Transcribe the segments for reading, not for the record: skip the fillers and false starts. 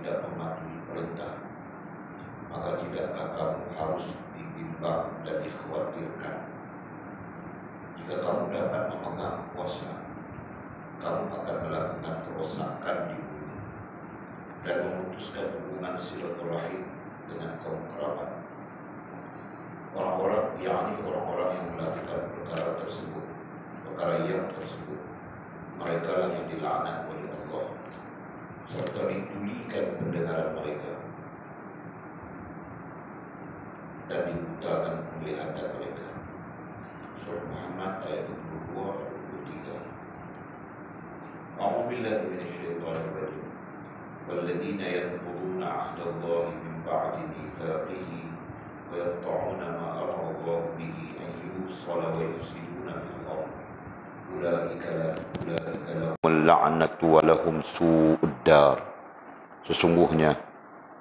tidak mematuhi perintah, maka tidakkah kamu harus dibimbang dan dikhawatirkan. Jika kamu dapat memegang kuasa, kamu akan melakukan kerosakan di bumi dan memutuskan hubungan silaturahim dengan kaum kerabat. Orang-orang yang melakukan perkara yang tersebut, mereka lah yang dilaknat oleh Allah, serta ditulikan pendengaran mereka dan dibutakan penglihatan mereka. Surah Muhammad ayat 22-23. A'udzu billahi minasyaitonir rajim. Walladzina yanquduna 'ahdallahi min ba'di mitsaqihi wa yaqta'una ma amara Allahu bihi an yusala wa yufsiduna fil ardh. Ulaika lahumul la'natu wa lahum su'ud dar. Sesungguhnya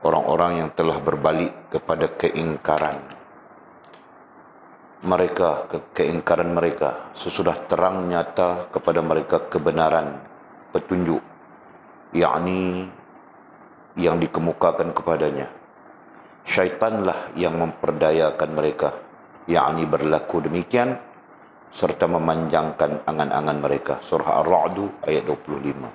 orang-orang yang telah berbalik kepada keingkaran mereka sesudah terang nyata kepada mereka kebenaran petunjuk, yakni yang dikemukakan kepadanya. Syaitanlah yang memperdayakan mereka, yakni berlaku demikian serta memanjangkan angan-angan mereka. Surah Ar-Ra'd ayat 25.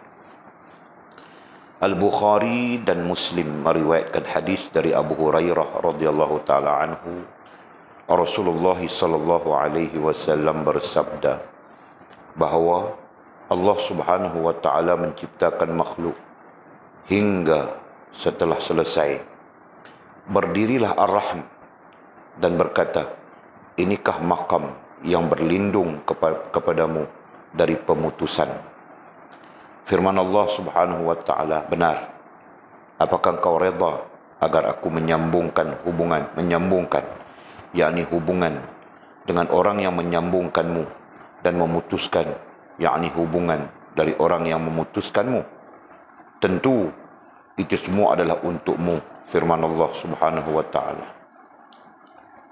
Al-Bukhari dan Muslim meriwayatkan hadis dari Abu Hurairah radhiyallahu taala anhu, Rasulullah sallallahu alaihi wasallam bersabda bahawa Allah Subhanahu wa taala menciptakan makhluk hingga setelah selesai. Berdirilah Ar-Rahm dan berkata, inikah makam yang berlindung kepadamu dari pemutusan. Firman Allah Subhanahu wa taala, benar. Apakah engkau reda agar aku menyambungkan, yakni hubungan dengan orang yang menyambungkanmu, dan memutuskan, yakni hubungan dari orang yang memutuskanmu. Tentu itu semua adalah untukmu, firman Allah Subhanahu wa taala.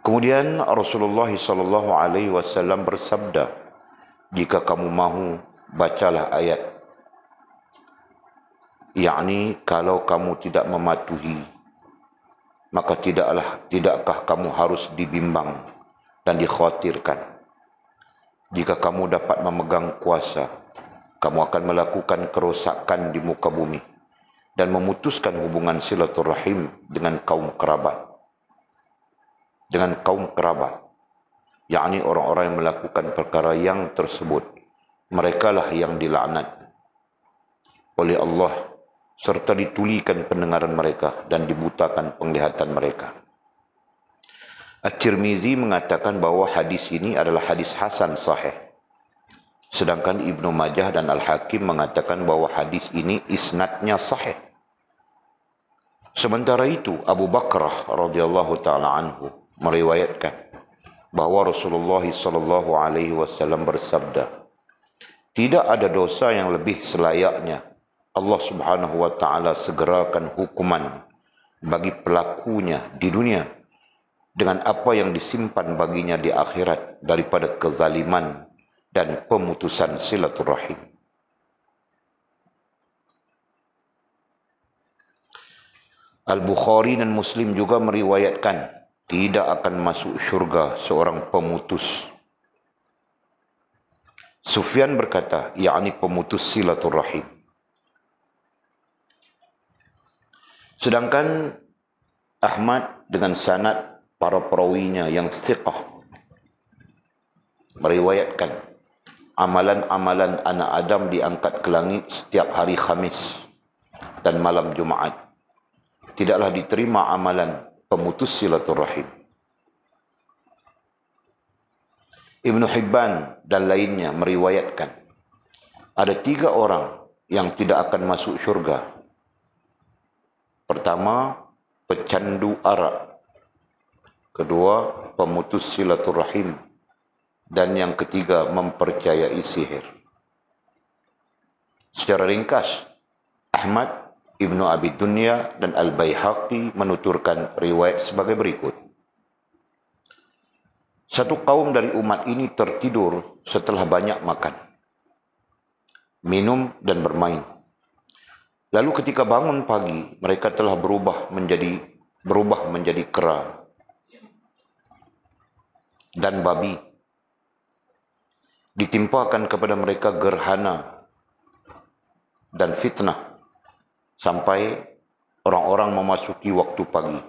Kemudian Rasulullah sallallahu alaihi wasallam bersabda, jika kamu mahu, bacalah ayat, yakni kalau kamu tidak mematuhi, maka tidakkah kamu harus dibimbang dan dikhawatirkan. Jika kamu dapat memegang kuasa, kamu akan melakukan kerosakan di muka bumi dan memutuskan hubungan silaturahim dengan kaum kerabat. Yakni orang-orang yang melakukan perkara yang tersebut, merekalah yang dilaknat oleh Allah, serta ditulikan pendengaran mereka dan dibutakan penglihatan mereka. At-Tirmizi mengatakan bahawa hadis ini adalah hadis hasan sahih. Sedangkan Ibnu Majah dan Al-Hakim mengatakan bahawa hadis ini isnadnya sahih. Sementara itu, Abu Bakrah radhiyallahu taala anhu meriwayatkan bahawa Rasulullah sallallahu alaihi wasallam bersabda, tidak ada dosa yang lebih selayaknya Allah Subhanahu wa taala segerakan hukuman bagi pelakunya di dunia dengan apa yang disimpan baginya di akhirat daripada kezaliman dan pemutusan silaturahim. Al-Bukhari dan Muslim juga meriwayatkan, tidak akan masuk syurga seorang pemutus. Sufyan berkata, yakni pemutus silaturahim. Sedangkan Ahmad dengan sanad para perawinya yang thiqah meriwayatkan, amalan-amalan anak Adam diangkat ke langit setiap hari Khamis dan malam Jumaat. Tidaklah diterima amalan pemutus silaturahim. Ibnu Hibban dan lainnya meriwayatkan, ada 3 orang yang tidak akan masuk syurga. Pertama, pecandu arak. Kedua, pemutus silaturahim. Dan yang ketiga, mempercayai sihir. Secara ringkas, Ahmad, Ibnu Abi Dunya dan Al-Baihaqi menuturkan riwayat sebagai berikut. Satu kaum dari umat ini tertidur setelah banyak makan, minum dan bermain. Lalu ketika bangun pagi, mereka telah berubah menjadi kera dan babi. Ditimpakan kepada mereka gerhana dan fitnah sampai orang-orang memasuki waktu pagi.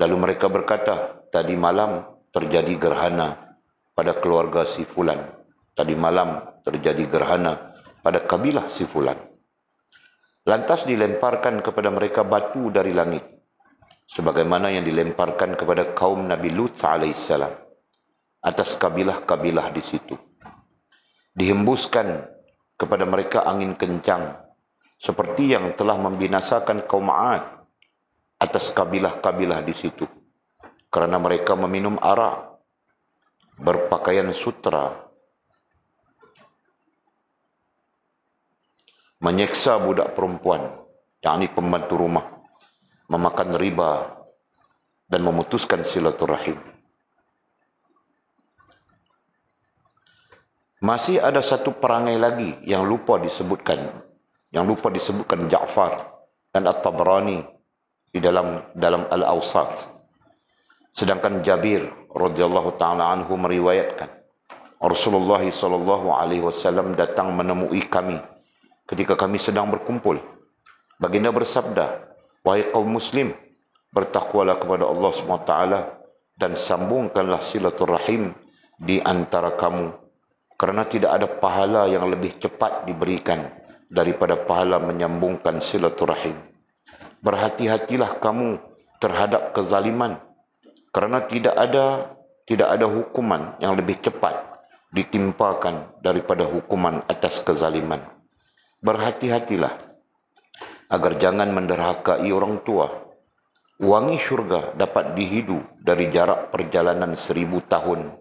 Lalu mereka berkata, tadi malam terjadi gerhana pada keluarga si fulan. Tadi malam terjadi gerhana pada kabilah si fulan. Lantas dilemparkan kepada mereka batu dari langit, sebagaimana yang dilemparkan kepada kaum Nabi Lut alaihissalam atas kabilah-kabilah di situ. Dihembuskan kepada mereka angin kencang, seperti yang telah membinasakan kaum 'Ad atas kabilah-kabilah di situ, kerana mereka meminum arak, berpakaian sutra, menyeksa budak perempuan, yakni pembantu rumah, memakan riba, dan memutuskan silaturahim. Masih ada satu perangai lagi yang lupa disebutkan Ja'far dan At-Tabrani di dalam Al-Awsat. Sedangkan Jabir radhiyallahu taala anhu meriwayatkan, Rasulullah sallallahu alaihi wasallam datang menemui kami ketika kami sedang berkumpul. Baginda bersabda, wahai kaum muslim, bertakwalah kepada Allah SWT dan sambungkanlah silaturahim di antara kamu, kerana tidak ada pahala yang lebih cepat diberikan daripada pahala menyambungkan silaturahim. Berhati-hatilah kamu terhadap kezaliman, kerana tidak ada hukuman yang lebih cepat ditimpakan daripada hukuman atas kezaliman. Berhati-hatilah agar jangan menderhakai orang tua. Wangi syurga dapat dihidu dari jarak perjalanan 1000 tahun,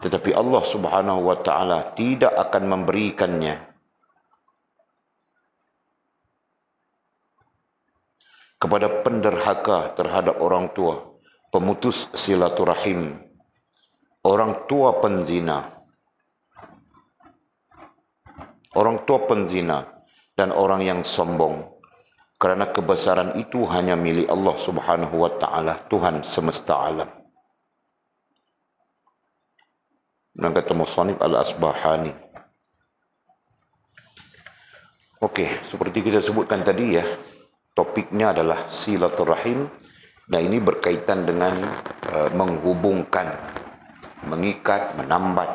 tetapi Allah Subhanahu wa taala tidak akan memberikannya kepada penderhaka terhadap orang tua, pemutus silaturahim, orang tua penzina, dan orang yang sombong, kerana kebesaran itu hanya milik Allah Subhanahu wa taala, Tuhan semesta alam. Dan kata Musannif Al-Asbahani. Okey, seperti kita sebutkan tadi ya, topiknya adalah silaturahim. Nah, ini berkaitan dengan menghubungkan, mengikat, menambat,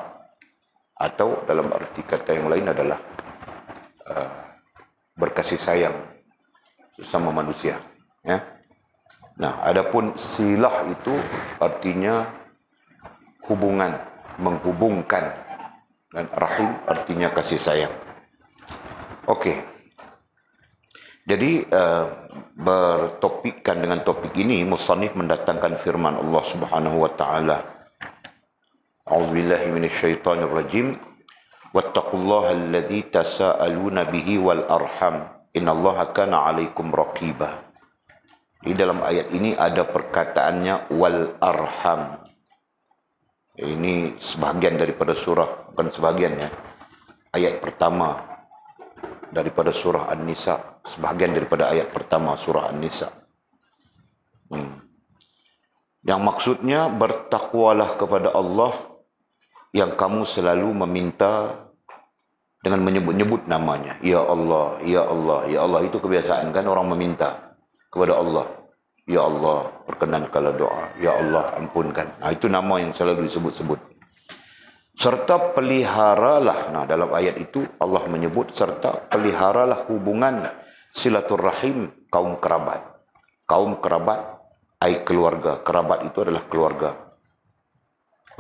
atau dalam arti kata yang lain adalah berkasih sayang sesama manusia, ya. Nah, adapun silah itu artinya hubungan, menghubungkan, dan rahim artinya kasih sayang. Okey. Jadi bertopikkan dengan topik ini, musannif mendatangkan firman Allah Subhanahu wa taala. A'udzubillahi minasyaitonir rajim. Wattaqullaha alladzi tasaaluna bihi wal arham. Innallaha kana 'alaikum raqiba. Di dalam ayat ini ada perkataannya wal arham. Ini sebahagian daripada surah, bukan sebahagian ya. Ayat pertama daripada surah An-Nisa, sebahagian daripada ayat pertama surah An-Nisa. Yang maksudnya, bertakwalah kepada Allah yang kamu selalu meminta dengan menyebut-nyebut namanya. Ya Allah, Ya Allah, Ya Allah. Itu kebiasaan kan orang meminta kepada Allah. Ya Allah, perkenankanlah doa. Ya Allah, ampunkan. Nah, itu nama yang selalu disebut-sebut. Serta peliharalah. Nah, dalam ayat itu Allah menyebut serta peliharalah hubungan silaturahim kaum kerabat. Kaum kerabat ai keluarga. Kerabat itu adalah keluarga.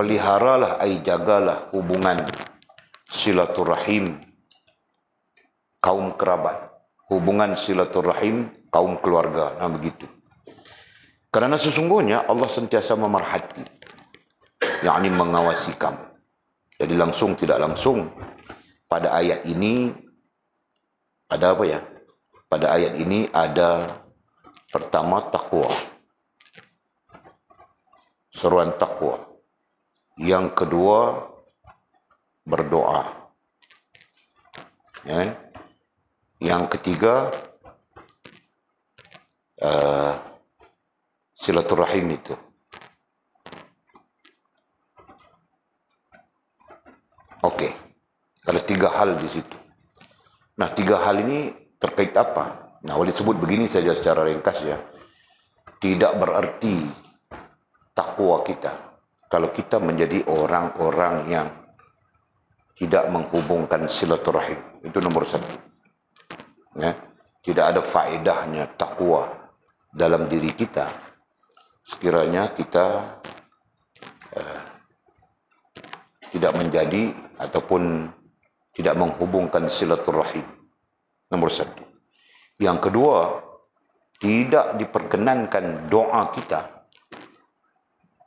Peliharalah ai jagalah hubungan silaturahim kaum kerabat. Hubungan silaturahim kaum keluarga. Nah, begitu. Kerana sesungguhnya Allah sentiasa memerhati, yakni mengawasi kamu. Jadi langsung tidak langsung pada ayat ini ada apa ya? Pada ayat ini ada pertama takwa. Seruan takwa. Yang kedua berdoa. Ya. Yang ketiga silaturahim itu. Okey, ada 3 hal di situ. Nah, 3 hal ini terkait apa? Nah, boleh sebut begini saja secara ringkas ya. Tidak berarti takwa kita kalau kita menjadi orang-orang yang tidak menghubungkan silaturahim. Itu nomor 1. Ya. Tidak ada faedahnya takwa dalam diri kita sekiranya kita tidak menjadi ataupun tidak menghubungkan silaturahim. Nomor 1. Yang kedua, tidak diperkenankan doa kita.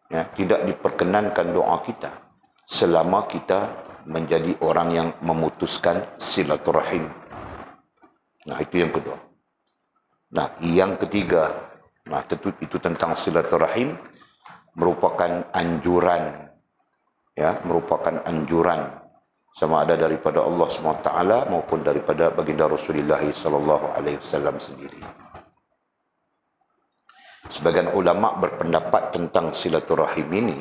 Ya, tidak diperkenankan doa kita selama kita menjadi orang yang memutuskan silaturahim. Nah, itu yang kedua. Nah, yang ketiga, nah tentu itu tentang silaturahim, merupakan anjuran, ya, merupakan anjuran sama ada daripada Allah SWT maupun daripada baginda Rasulullah SAW sendiri. Sebagian ulama berpendapat tentang silaturahim ini,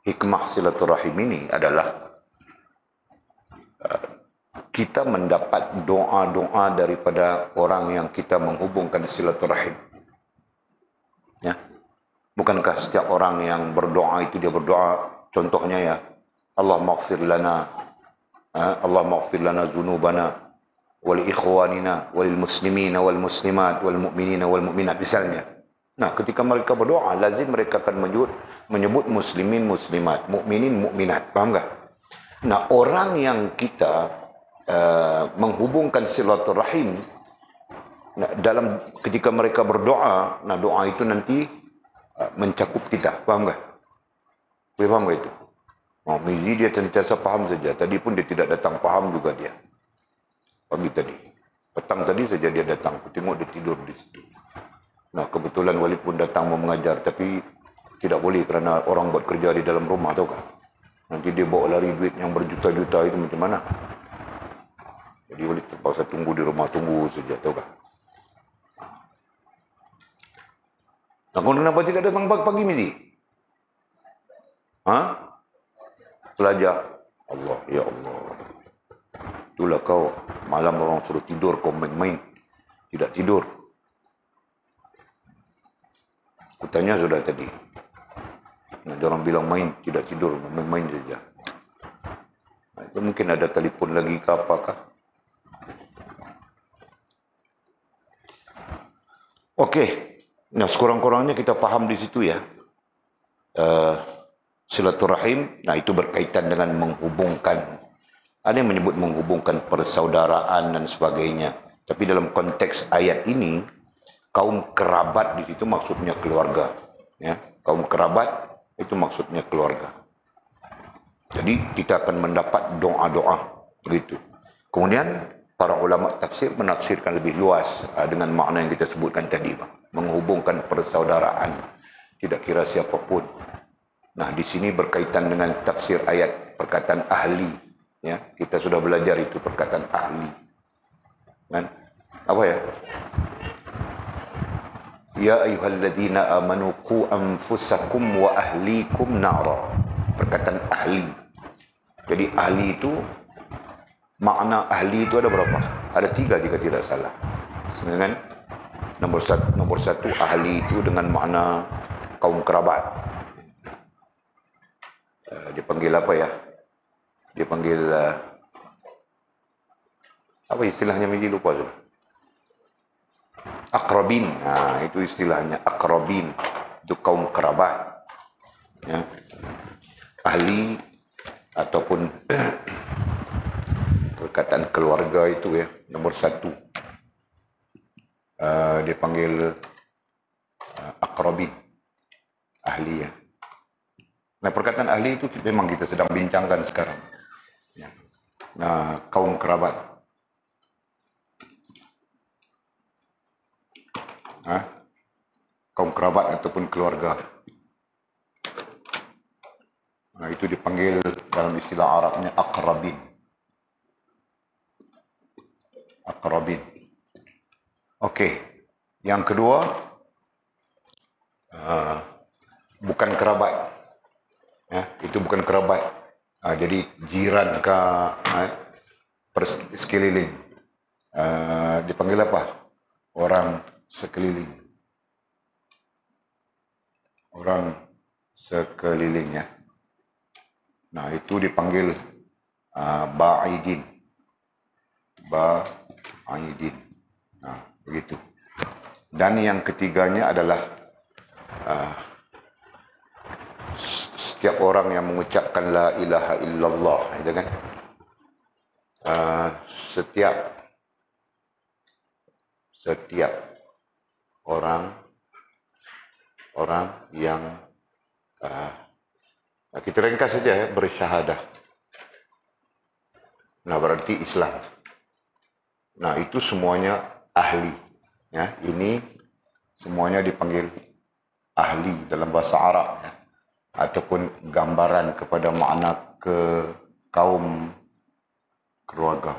hikmah silaturahim ini adalah kita mendapat doa-doa daripada orang yang kita menghubungkan silaturahim. Ya. Bukankah setiap orang yang berdoa itu dia berdoa, contohnya ya, Allah maghfir lana, Allah maghfir lana dzunubana wal ikhwanina wal muslimina wal muslimat wal mu'minina wal mu'minat misalnya. Nah, ketika mereka berdoa, lazim mereka akan menyebut muslimin, muslimat, mukminin, mukminat. Faham tak? Nah, orang yang kita menghubungkan silaturahim, nah, dalam ketika mereka berdoa, nah doa itu nanti mencakup kita. Faham tak? Faham tak itu? Oh, Mizi dia sentiasa faham saja. Tadi pun dia tidak datang, faham juga dia. Pagi tadi. Petang tadi saja dia datang. Aku tengok dia tidur di situ. Nah, kebetulan wali pun datang mau mengajar, tapi tidak boleh kerana orang buat kerja di dalam rumah, tahu kan? Nanti dia bawa lari duit yang berjuta-juta itu macam mana? Jadi wali terpaksa tunggu di rumah, tunggu saja, tahu kan? Nah, kenapa tidak datang pagi-pagi, Mizi? Belajar. Allah, ya Allah. Itulah kau, malam orang suruh tidur, kau main-main. Tidak tidur. Aku tanya sudah tadi. Nah, orang bilang main, tidak tidur, main-main saja. Nah, itu mungkin ada telefon lagi ke apakah. Okey. Nah, sekurang-kurangnya kita faham di situ ya. Silaturahim, nah itu berkaitan dengan menghubungkan. Ada yang menyebut menghubungkan persaudaraan dan sebagainya. Tapi dalam konteks ayat ini, kaum kerabat di situ maksudnya keluarga. Ya, kaum kerabat itu maksudnya keluarga. Jadi kita akan mendapat doa-doa begitu. Kemudian para ulama tafsir menafsirkan lebih luas dengan makna yang kita sebutkan tadi, menghubungkan persaudaraan, tidak kira siapapun. Nah, di sini berkaitan dengan tafsir ayat perkataan ahli. Ya, kita sudah belajar itu perkataan ahli. Kan? Apa ya? Ya ayyuhalladzina amanu qu anfusakum wa ahlikum nara. Perkataan ahli. Jadi ahli itu, makna ahli itu ada berapa? Ada 3 jika tidak salah. Kan? Nomor satu ahli itu dengan makna kaum kerabat. Dia panggil apa ya? Dia panggil apa istilahnya, Miji lupa sudah. Akrabin, nah itu istilahnya akrabin, itu kaum kerabat. Ya. Ahli ataupun perkataan keluarga itu ya, nomor 1. Dia panggil akrabin, ahli ya. Nah, perkataan ahli itu memang kita sedang bincangkan sekarang. Ya. Nah, kaum kerabat. Kaum kerabat ataupun keluarga. Nah, itu dipanggil dalam istilah Arabnya akrabin. Akrabin. Okey. Yang kedua, bukan kerabat. Itu bukan kerabat. Jadi jiran ke sekeliling. Dipanggil apa? Orang sekeliling. Orang sekelilingnya. Nah, itu dipanggil ba'idin. Ba'idin. Nah, begitu. Dan yang ketiganya adalah setiap orang yang mengucapkan la ilaha illallah, gitu kan? Setiap orang yang kita ringkas saja ya, bersyahadah. Nah, berarti Islam. Nah, itu semuanya ahli. Ya, ini semuanya dipanggil ahli dalam bahasa Arab, ya, ataupun gambaran kepada makna ke kaum keluarga.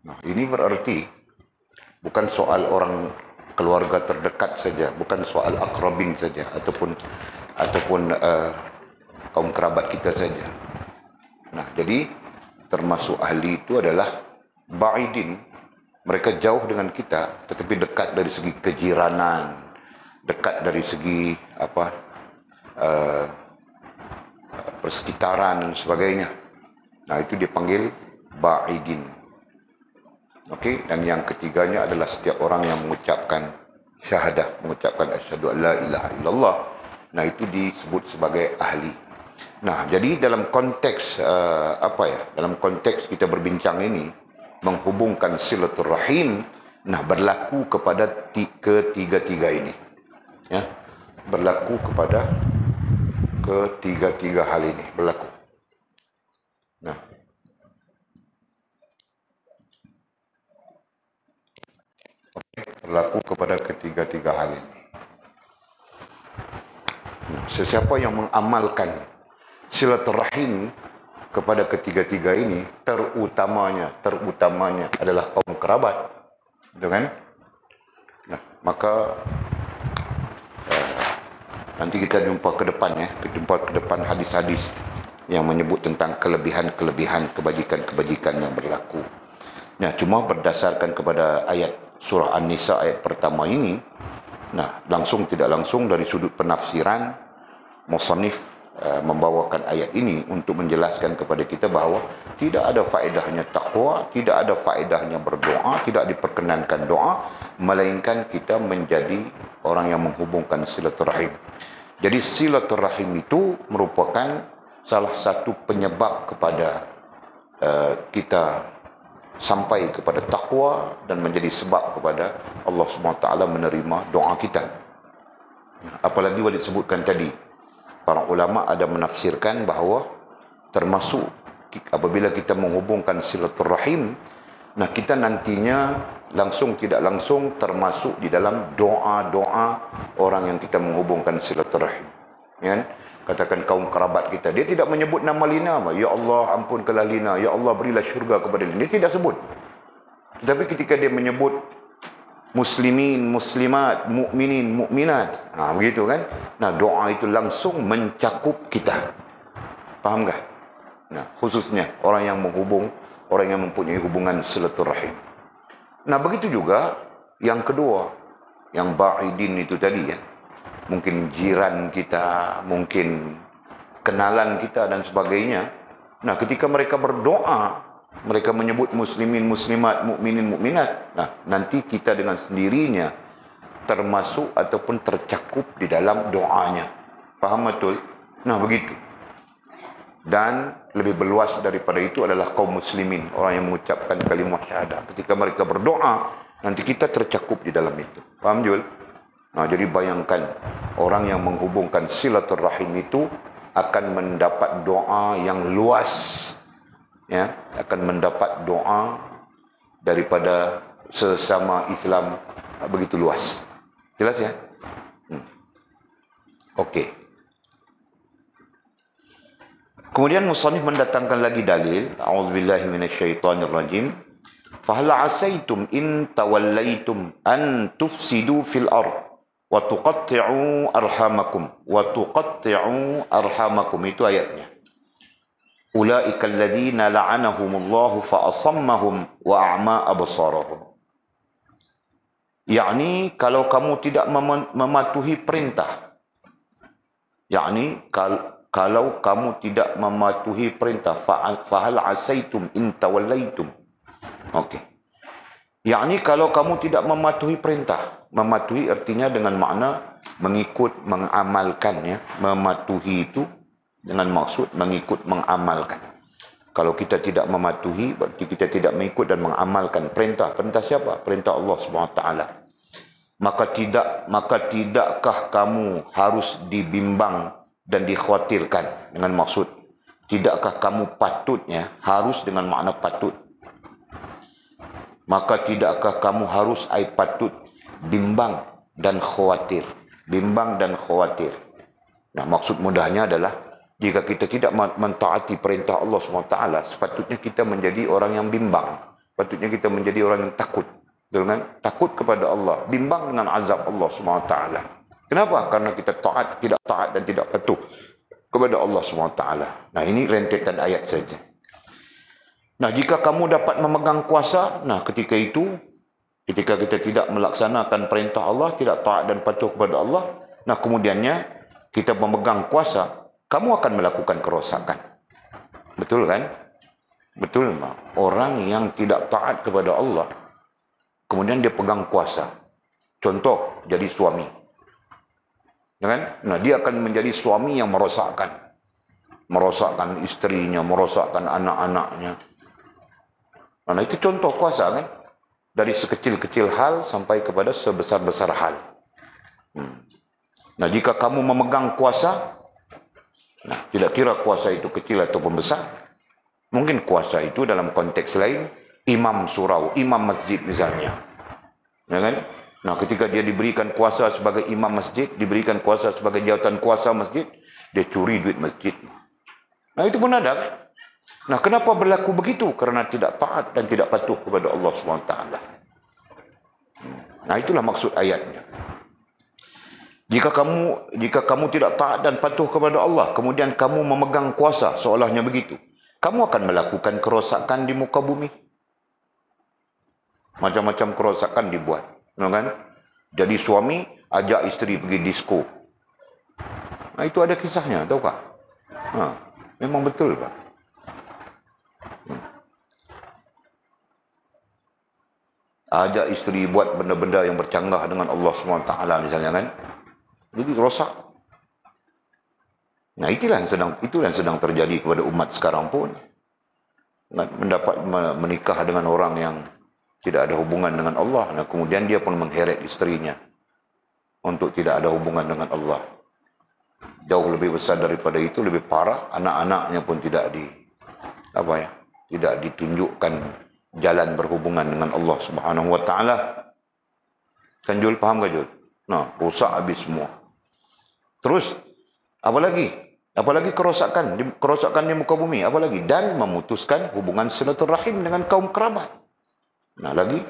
Nah, ini berarti bukan soal orang keluarga terdekat saja, bukan soal akrabin saja, ataupun kaum kerabat kita saja. Nah, jadi termasuk ahli itu adalah ba'idin. Mereka jauh dengan kita, tetapi dekat dari segi kejiranan, dekat dari segi persekitaran dan sebagainya. Nah, itu dipanggil ba'idin. Okey, dan yang ketiganya adalah setiap orang yang mengucapkan syahadah, mengucapkan asyhadu an la ilaha illallah. Nah, itu disebut sebagai ahli. Nah, jadi dalam konteks dalam konteks kita berbincang ini menghubungkan silaturahim, nah berlaku kepada ketiga-tiga ini. Ya. Berlaku kepada ketiga-tiga hal ini berlaku. Nah, berlaku kepada ketiga-tiga hal ini. Nah, sesiapa yang mengamalkan silaturahim kepada ketiga-tiga ini, terutamanya adalah kaum kerabat, betul kan? Nah, maka nanti kita jumpa ke depan ya, hadis-hadis yang menyebut tentang kelebihan-kelebihan kebajikan-kebajikan yang berlaku. Nah, cuma berdasarkan kepada ayat surah An-Nisa ayat pertama ini, nah, langsung tidak langsung dari sudut penafsiran, musannif membawakan ayat ini untuk menjelaskan kepada kita bahawa tidak ada faedahnya takwa, tidak ada faedahnya berdoa, tidak diperkenankan doa, melainkan kita menjadi orang yang menghubungkan silaturahim. Jadi silaturahim itu merupakan salah satu penyebab kepada kita sampai kepada takwa dan menjadi sebab kepada Allah SWT menerima doa kita. Apalagi boleh disebutkan tadi, para ulama ada menafsirkan bahawa termasuk apabila kita menghubungkan silaturahim, nah kita nantinya langsung tidak langsung termasuk di dalam doa-doa orang yang kita menghubungkan silaturahim. Ya, katakan kaum kerabat kita, dia tidak menyebut nama Lina, ya Allah ampunkanlah Lina, ya Allah berilah syurga kepada Lina, dia tidak sebut. Tetapi ketika dia menyebut muslimin, muslimat, mukminin, mukminat, begitu kan? Nah, doa itu langsung mencakup kita. Faham tak? Nah, khususnya orang yang mempunyai hubungan silaturahim. Nah, begitu juga yang kedua, yang ba'idin itu tadi ya. Mungkin jiran kita, mungkin kenalan kita dan sebagainya. Nah, ketika mereka berdoa, mereka menyebut muslimin, muslimat, mukminin, mukminat. Nah, nanti kita dengan sendirinya termasuk ataupun tercakup di dalam doanya. Faham betul? Nah, begitu. Dan lebih berluas daripada itu adalah kaum muslimin, orang yang mengucapkan kalimah syahadah. Ketika mereka berdoa, nanti kita tercakup di dalam itu. Faham, Jul? Nah, jadi bayangkan orang yang menghubungkan silaturahim itu akan mendapat doa yang luas. Ya, akan mendapat doa daripada sesama Islam begitu luas. Jelas ya? Okey. Kemudian musannif mendatangkan lagi dalil, a'udzubillahi minasyaitonirrajim. Fahal asaitum in tawallaitum an tufsidu fil ard wa tuqatti'u arhamakum itu ayatnya. Ulaika alladhina la'anahumullahu fa asammahum wa a'ma absarahum. Yakni kalau kamu tidak mematuhi perintah, yakni kalau kamu tidak mematuhi perintah, fahal asaitum in tawallaitum. Okey. Yakni kalau kamu tidak mematuhi perintah, mematuhi artinya dengan makna mengikut, mengamalkan, ya. Mematuhi itu dengan maksud mengikut, mengamalkan. Kalau kita tidak mematuhi, berarti kita tidak mengikut dan mengamalkan perintah. Perintah siapa? Perintah Allah SWT. Maka tidakkah kamu harus dibimbang dan dikhawatirkan, dengan maksud tidakkah kamu patutnya, harus dengan makna patut. Maka tidakkah kamu harus patut bimbang dan khawatir. Bimbang dan khawatir. Nah, maksud mudahnya adalah jika kita tidak mentaati perintah Allah SWT, sepatutnya kita menjadi orang yang bimbang. Sepatutnya kita menjadi orang yang takut. Betul kan? Takut kepada Allah. Bimbang dengan azab Allah SWT. Kenapa? Karena kita tidak taat dan tidak patuh kepada Allah SWT. Nah, ini rentetan ayat saja. Nah, jika kamu dapat memegang kuasa, nah ketika itu, ketika kita tidak melaksanakan perintah Allah, tidak taat dan patuh kepada Allah, nah kemudiannya kita memegang kuasa, kamu akan melakukan kerosakan. Betul kan? Betul. Orang yang tidak taat kepada Allah, kemudian dia pegang kuasa. Contoh, jadi suami. Kan? Nah, dia akan menjadi suami yang merosakkan. Merosakkan istrinya, merosakkan anak-anaknya. Nah, itu contoh kuasa kan? Dari sekecil-kecil hal sampai kepada sebesar-besar hal. Nah, jika kamu memegang kuasa, nah, tidak kira kuasa itu kecil ataupun besar. Mungkin kuasa itu dalam konteks lain, imam surau, imam masjid misalnya. Ya kan? Nah, ketika dia diberikan kuasa sebagai imam masjid, diberikan kuasa sebagai jawatan kuasa masjid, dia curi duit masjid. Nah, itu pun ada kan? Nah, kenapa berlaku begitu? Karena tidak taat dan tidak patuh kepada Allah SWT. Nah, itulah maksud ayatnya. Jika kamu tidak taat dan patuh kepada Allah, kemudian kamu memegang kuasa, seolahnya begitu, kamu akan melakukan kerosakan di muka bumi. Macam-macam kerosakan dibuat. Kan? Jadi suami ajak isteri pergi disko. Nah, itu ada kisahnya, tahu kah? Memang betul, Pak. Ajak isteri buat benda-benda yang bercanggah dengan Allah SWT misalnya kan. Jadi rosak. Nah, itulah yang sedang terjadi kepada umat sekarang pun. Mendapat menikah dengan orang yang tidak ada hubungan dengan Allah. Nah, kemudian dia pun mengheret istrinya untuk tidak ada hubungan dengan Allah. Jauh lebih besar daripada itu, lebih parah, anak-anaknya pun tidak ditunjukkan jalan berhubungan dengan Allah Subhanahu wa taala. Kan Jul, faham ke Jul? Nah, rosak habis semua. Terus apa lagi? Apalagi kerosakan di muka bumi, apa lagi? Dan memutuskan hubungan silaturahim dengan kaum kerabat. Nah, lagi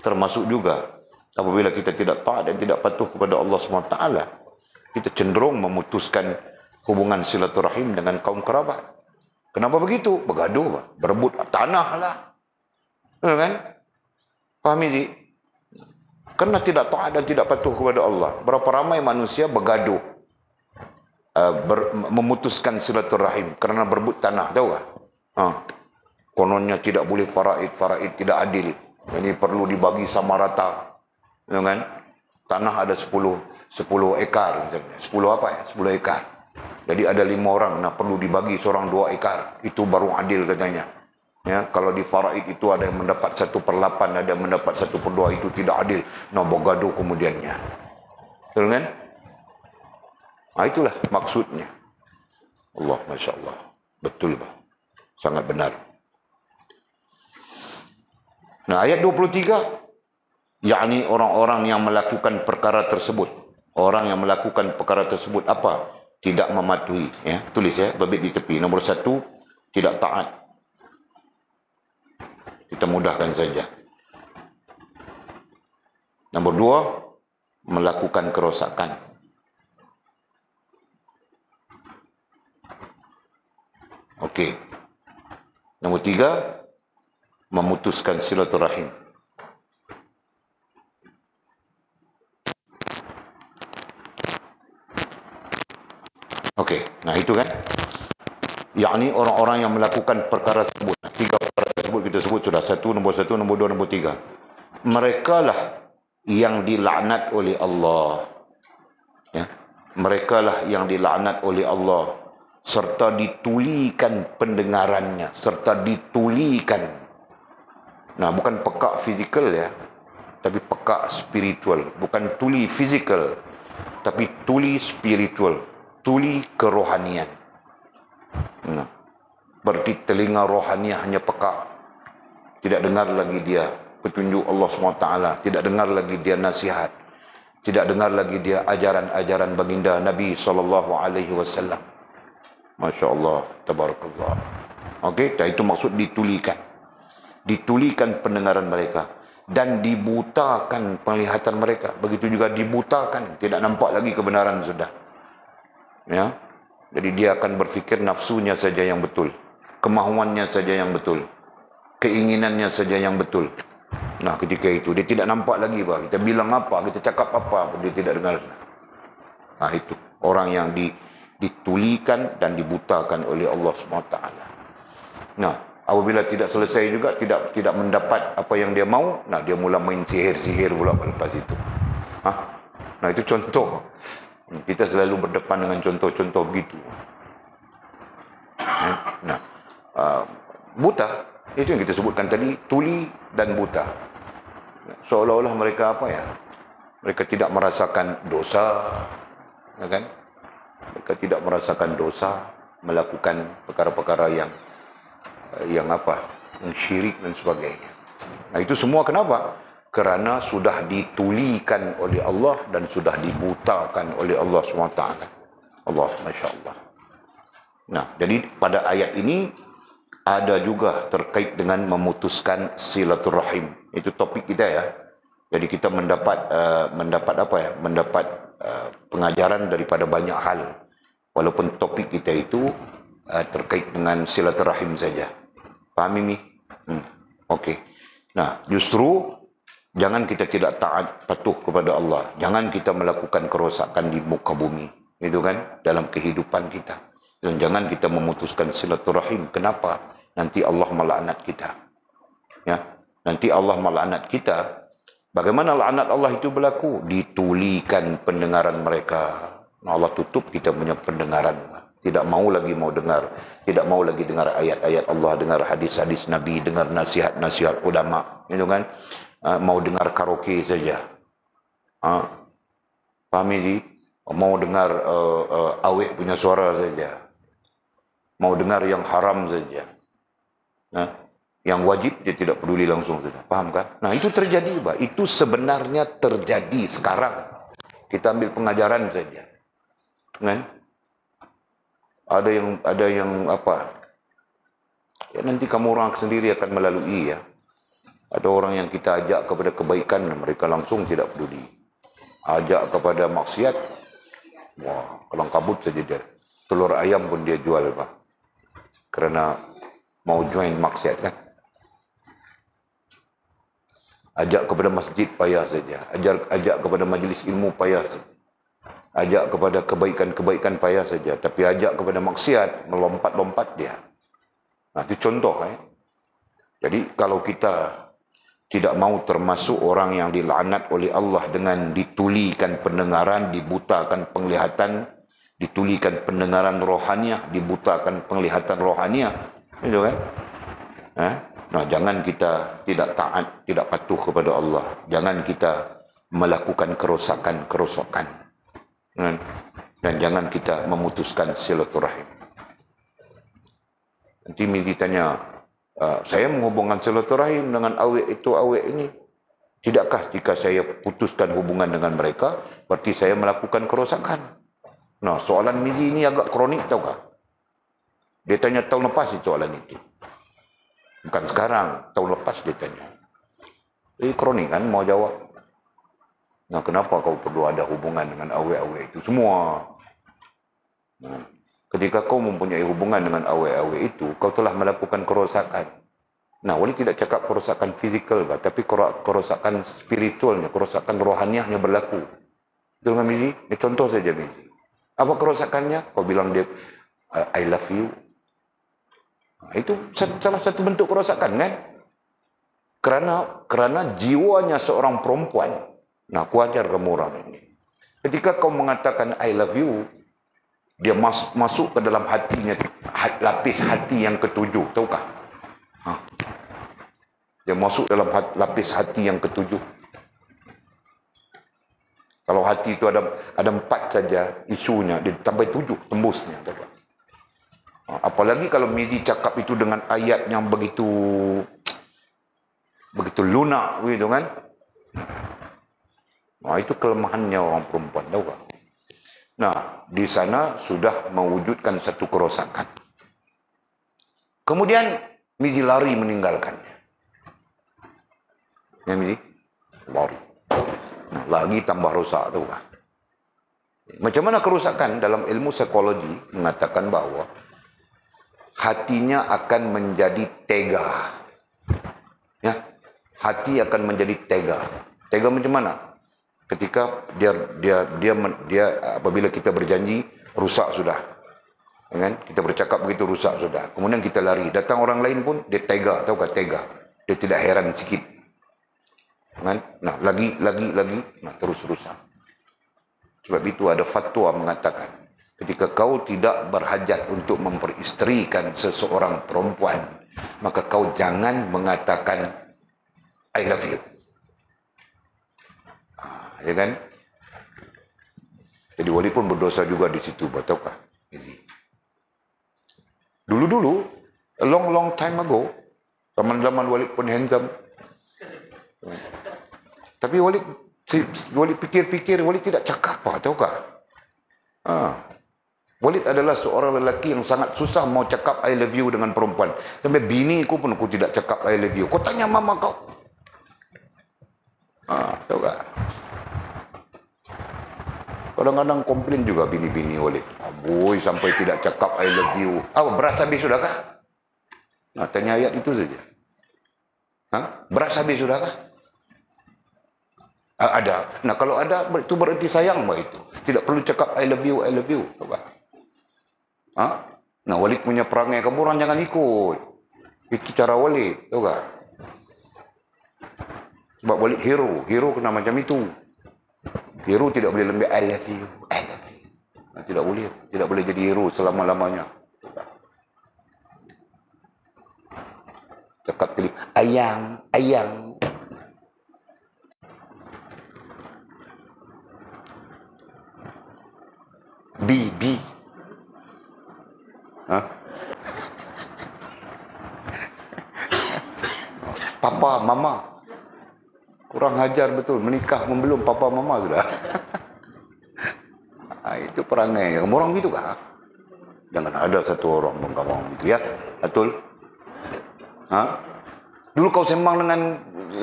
termasuk juga apabila kita tidak taat dan tidak patuh kepada Allah SWT, kita cenderung memutuskan hubungan silaturahim dengan kaum kerabat. Kenapa begitu? Bergaduh, berebut tanah lah. Betul kan? Faham ini? Karena tidak taat dan tidak patuh kepada Allah. Berapa ramai manusia bergaduh, memutuskan silaturahim kerana berebut tanah, tahu tak? Kononnya tidak boleh faraid tidak adil. Ini perlu dibagi sama rata. Betul kan? Tanah ada 10 ekar misalnya. 10 apa ya? 10 ekar. Jadi ada 5 orang, nah perlu dibagi seorang 2 ekar. Itu baru adil katanya. Ya, kalau di faraid itu ada yang mendapat 1/8, ada yang mendapat 1/2, itu tidak adil. Nah, bergaduh kemudiannya. Betul kan? Nah, itulah maksudnya. Allah, Masya Allah. Betul, Pak. Sangat benar. Nah, ayat 23, yakni orang-orang yang melakukan perkara tersebut. Orang yang melakukan perkara tersebut apa? Tidak mematuhi. Ya, tulis ya, berbit di tepi. Nombor 1, tidak taat. Kita mudahkan saja. Nombor 2, melakukan kerosakan. Okey. Nombor 3, memutuskan silaturahim. Okey, nah itu kan. Yakni orang-orang yang melakukan perkara tersebut. 3 perkara tersebut kita sebut sudah. 1, nombor 1, nombor 2, nombor 3. Mereka lah yang dilaknat oleh Allah. Ya. Mereka lah yang dilaknat oleh Allah. Serta ditulikan pendengarannya. Serta ditulikan. Nah, bukan pekak fizikal ya. Tapi pekak spiritual. Bukan tuli fizikal. Tapi tuli spiritual. Tuli kerohanian. Nah, berarti telinga rohaniah hanya pekak. Tidak dengar lagi dia petunjuk Allah SWT. Tidak dengar lagi dia nasihat. Tidak dengar lagi dia ajaran-ajaran baginda Nabi SAW. Masya Allah, tabarakallah. Okey, itu maksud ditulikan. Ditulikan pendengaran mereka. Dan dibutakan penglihatan mereka. Begitu juga dibutakan. Tidak nampak lagi kebenaran sudah. Ya. Jadi dia akan berfikir nafsunya saja yang betul. Kemahuannya saja yang betul. Keinginannya saja yang betul. Nah, ketika itu dia tidak nampak lagi bah. Kita bilang apa, kita cakap apa, dia tidak dengar. Nah, itu orang yang ditulikan dan dibutakan oleh Allah SWT. Nah, apabila tidak selesai juga, tidak mendapat apa yang dia mau, nah dia mula main sihir-sihir pula lepas itu. Nah, itu contoh. Kita selalu berdepan dengan contoh-contoh begitu. Nah, buta, itu yang kita sebutkan tadi, tuli dan buta. Seolah-olah mereka apa ya? Mereka tidak merasakan dosa, ya kan? Mereka tidak merasakan dosa, melakukan perkara-perkara yang apa? Yang syirik dan sebagainya. Nah, itu semua kenapa? Kerana sudah ditulikan oleh Allah dan sudah dibutakan oleh Allah SWT. Allah, Masya Allah. Nah, jadi pada ayat ini ada juga terkait dengan memutuskan silaturahim. Itu topik kita ya. Jadi kita mendapat apa ya? Mendapat pengajaran daripada banyak hal. Walaupun topik kita itu terkait dengan silaturahim saja. Faham ini? Okey. Nah, justru jangan kita tidak taat patuh kepada Allah. Jangan kita melakukan kerosakan di muka bumi. Itu kan dalam kehidupan kita. Dan jangan kita memutuskan silaturahim. Kenapa? Nanti Allah melaknat kita. Ya, nanti Allah melaknat kita. Bagaimana laknat Allah itu berlaku? Ditulikan pendengaran mereka. Allah tutup kita punya pendengaran. Tidak mau lagi mau dengar. Tidak mau lagi dengar ayat-ayat Allah, dengar hadis-hadis Nabi, dengar nasihat-nasihat ulama. Itu kan? Mau dengar karaoke saja. Faham ini? Mau dengar awet punya suara saja. Mau dengar yang haram saja. Yang wajib dia tidak peduli langsung saja. Faham kan? Nah, itu terjadi, Pak. Itu sebenarnya terjadi sekarang. Kita ambil pengajaran saja. Kan? Ada yang apa? Ya, nanti kamu orang sendiri akan melalui ya. Ada orang yang kita ajak kepada kebaikan, mereka langsung tidak peduli. Ajak kepada maksiat, wah, kelang kabut saja dia. Telur ayam pun dia jual, Pak. Kerana mau join maksiat kan. Ajak kepada masjid payah saja. Ajak kepada majlis ilmu payah saja. Ajak kepada kebaikan-kebaikan payah saja. Tapi ajak kepada maksiat, melompat-lompat dia. Nah, itu contoh. Jadi kalau kita tidak mau termasuk orang yang dilaknat oleh Allah dengan ditulikan pendengaran, dibutakan penglihatan, ditulikan pendengaran rohaniah, dibutakan penglihatan rohaniah, itu kan? Nah, jangan kita tidak taat, tidak patuh kepada Allah. Jangan kita melakukan kerosakan. Dan jangan kita memutuskan silaturahim. Nanti Mili tanya, saya menghubungkan silaturahim dengan awek itu, awek ini. Tidakkah jika saya putuskan hubungan dengan mereka, berarti saya melakukan kerosakan? Nah, soalan Mili ini agak kronik, tahu kah? Dia tanya tahun lepas soalan itu. Bukan sekarang, tahun lepas dia tanya. Kronik kan mau jawab. Nah, kenapa kau perlu ada hubungan dengan awek-awek itu semua? Nah, ketika kau mempunyai hubungan dengan awek-awek itu, kau telah melakukan kerosakan. Nah, wali tidak cakap kerosakan fizikal, tapi kerosakan spiritualnya, kerosakan rohaniahnya berlaku. Betul nggak, Mizi? Ini contoh saja, Mizi. Apa kerosakannya? Kau bilang dia, I love you. Nah, itu salah satu bentuk kerosakan, kan? Kerana jiwanya seorang perempuan. Nah, aku ajar kamu orang ini. Ketika kau mengatakan I love you, dia masuk ke dalam hatinya, lapis hati yang ketujuh, tahukah? Dia masuk dalam lapis hati yang ketujuh. Kalau hati itu ada 4 saja isunya, dia sampai 7 tembusnya. Tahu? Apalagi kalau Mizi cakap itu dengan ayat yang begitu lunak, begitu kan? Nah, itu kelemahannya orang perempuan, tahu tak? Nah, di sana sudah mewujudkan satu kerosakan. Kemudian Mizi lari meninggalkannya. Ya, Mizi lari. Nah, lagi tambah rosak, tahu kan? Macam mana kerusakan? Dalam ilmu psikologi mengatakan bahwa hatinya akan menjadi tega. Ya, hati akan menjadi tega. Tega macam mana? Ketika dia apabila kita berjanji, rusak sudah. Ya kan? Kita bercakap begitu, rusak sudah. Kemudian kita lari. Datang orang lain pun dia tega, tahu tak? Tega. Dia tidak heran sikit. Kan? Nah, lagi, nah, terus rusak. Sebab itu ada fatwa mengatakan, ketika kau tidak berhajat untuk memperistrikan seseorang perempuan, maka kau jangan mengatakan I love you. Ya kan? Jadi wali pun berdosa juga di situ, betulkah? Dulu-dulu, a long time ago, zaman wali pun handsome. Tapi wali pikir-pikir, wali tidak cakap apa, tahukah? Walid adalah seorang lelaki yang sangat susah mau cakap I love you dengan perempuan. Sampai bini aku pun aku tidak cakap I love you. Kau tanya mama kau. Tahukah? Kadang-kadang komplain juga bini-bini Walid. Boy, sampai tidak cakap I love you. Beras habis sudahkah? Nah, tanya ayat itu saja. Beras habis sudahkah? Ada. Nah, kalau ada, itu berarti sayang mbak itu. Tidak perlu cakap I love you, I love you. Nah, Walid punya perangai, kamu orang jangan ikut. Itu cara Walid, tahu tak? Sebab Walid hero kena macam itu. Hero tidak boleh lembik I love you, I love you. Nah, tidak boleh jadi hero selama-lamanya. Cakap tadi, ayang. B. Papa, mama. Kurang ajar betul. Menikah belum papa, mama sudah. Itu perangai. Kamu orang gitu kah? Jangan ada satu orang pun kamu gitu ya. Betul? Dulu kau sembang dengan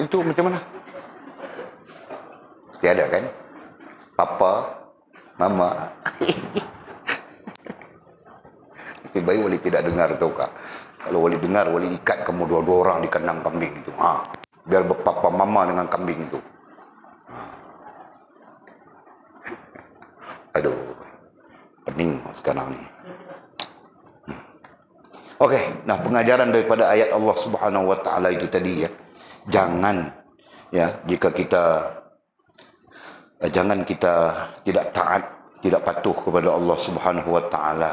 itu macam mana? Mesti ada kan? Papa, mama. Tapi baik wali tidak dengar, tahu kak? Kalau wali dengar, wali ikat kamu dua-dua orang di kandang kambing itu. Biar papa mama dengan kambing itu. Aduh, pening sekarang ni. Okey, nah pengajaran daripada ayat Allah Subhanahu Wa Taala itu tadi ya, jangan jika kita tidak taat, tidak patuh kepada Allah Subhanahu Wa Taala.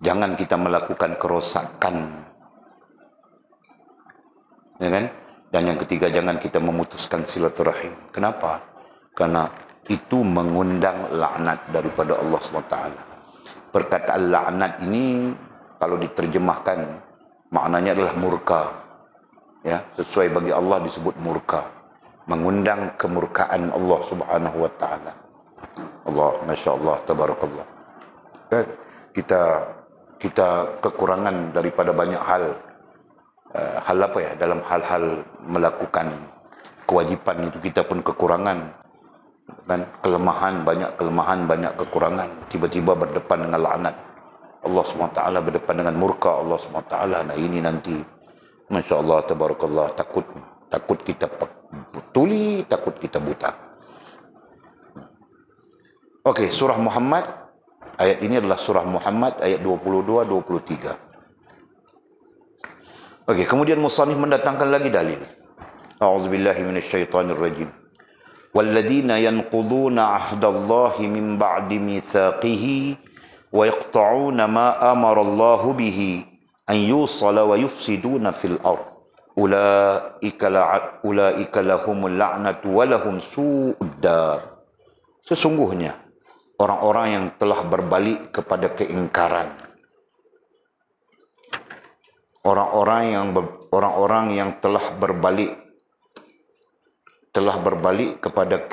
Jangan kita melakukan kerosakan. Ya kan? Dan yang ketiga, jangan kita memutuskan silaturahim. Kenapa? Karena itu mengundang laknat daripada Allah SWT. Perkataan laknat ini kalau diterjemahkan maknanya adalah murka. Ya, sesuai bagi Allah disebut murka. Mengundang kemurkaan Allah Subhanahu wa taala. Allah, masya-Allah, tabarakallah. Kita kita kekurangan daripada banyak hal. Hal apa ya? Dalam hal-hal melakukan kewajipan itu kita pun kekurangan. Kan? Banyak kelemahan, banyak kekurangan. Tiba-tiba berdepan dengan laknat Allah SWT, berdepan dengan murka Allah SWT. Nah ini nanti, Masya Allah, Tabarakallah, takut kita tuli, takut kita buta. Okey, surah Muhammad, ayat ini adalah surah Muhammad, ayat 22-23. Okey, kemudian musannif mendatangkan lagi dalil. A'udzubillahi minasyaitonirrajim. Walladzina yanquduna 'ahdallahi min ba'di mitsaqihi wa yaqta'una ma amara Allahu bihi an yusala wa yufsiduna fil ardh. Ulaika lahumul la'natu wa lahum su'ud dar. Sesungguhnya orang-orang yang telah berbalik kepada keingkaran, orang-orang yang telah berbalik kepada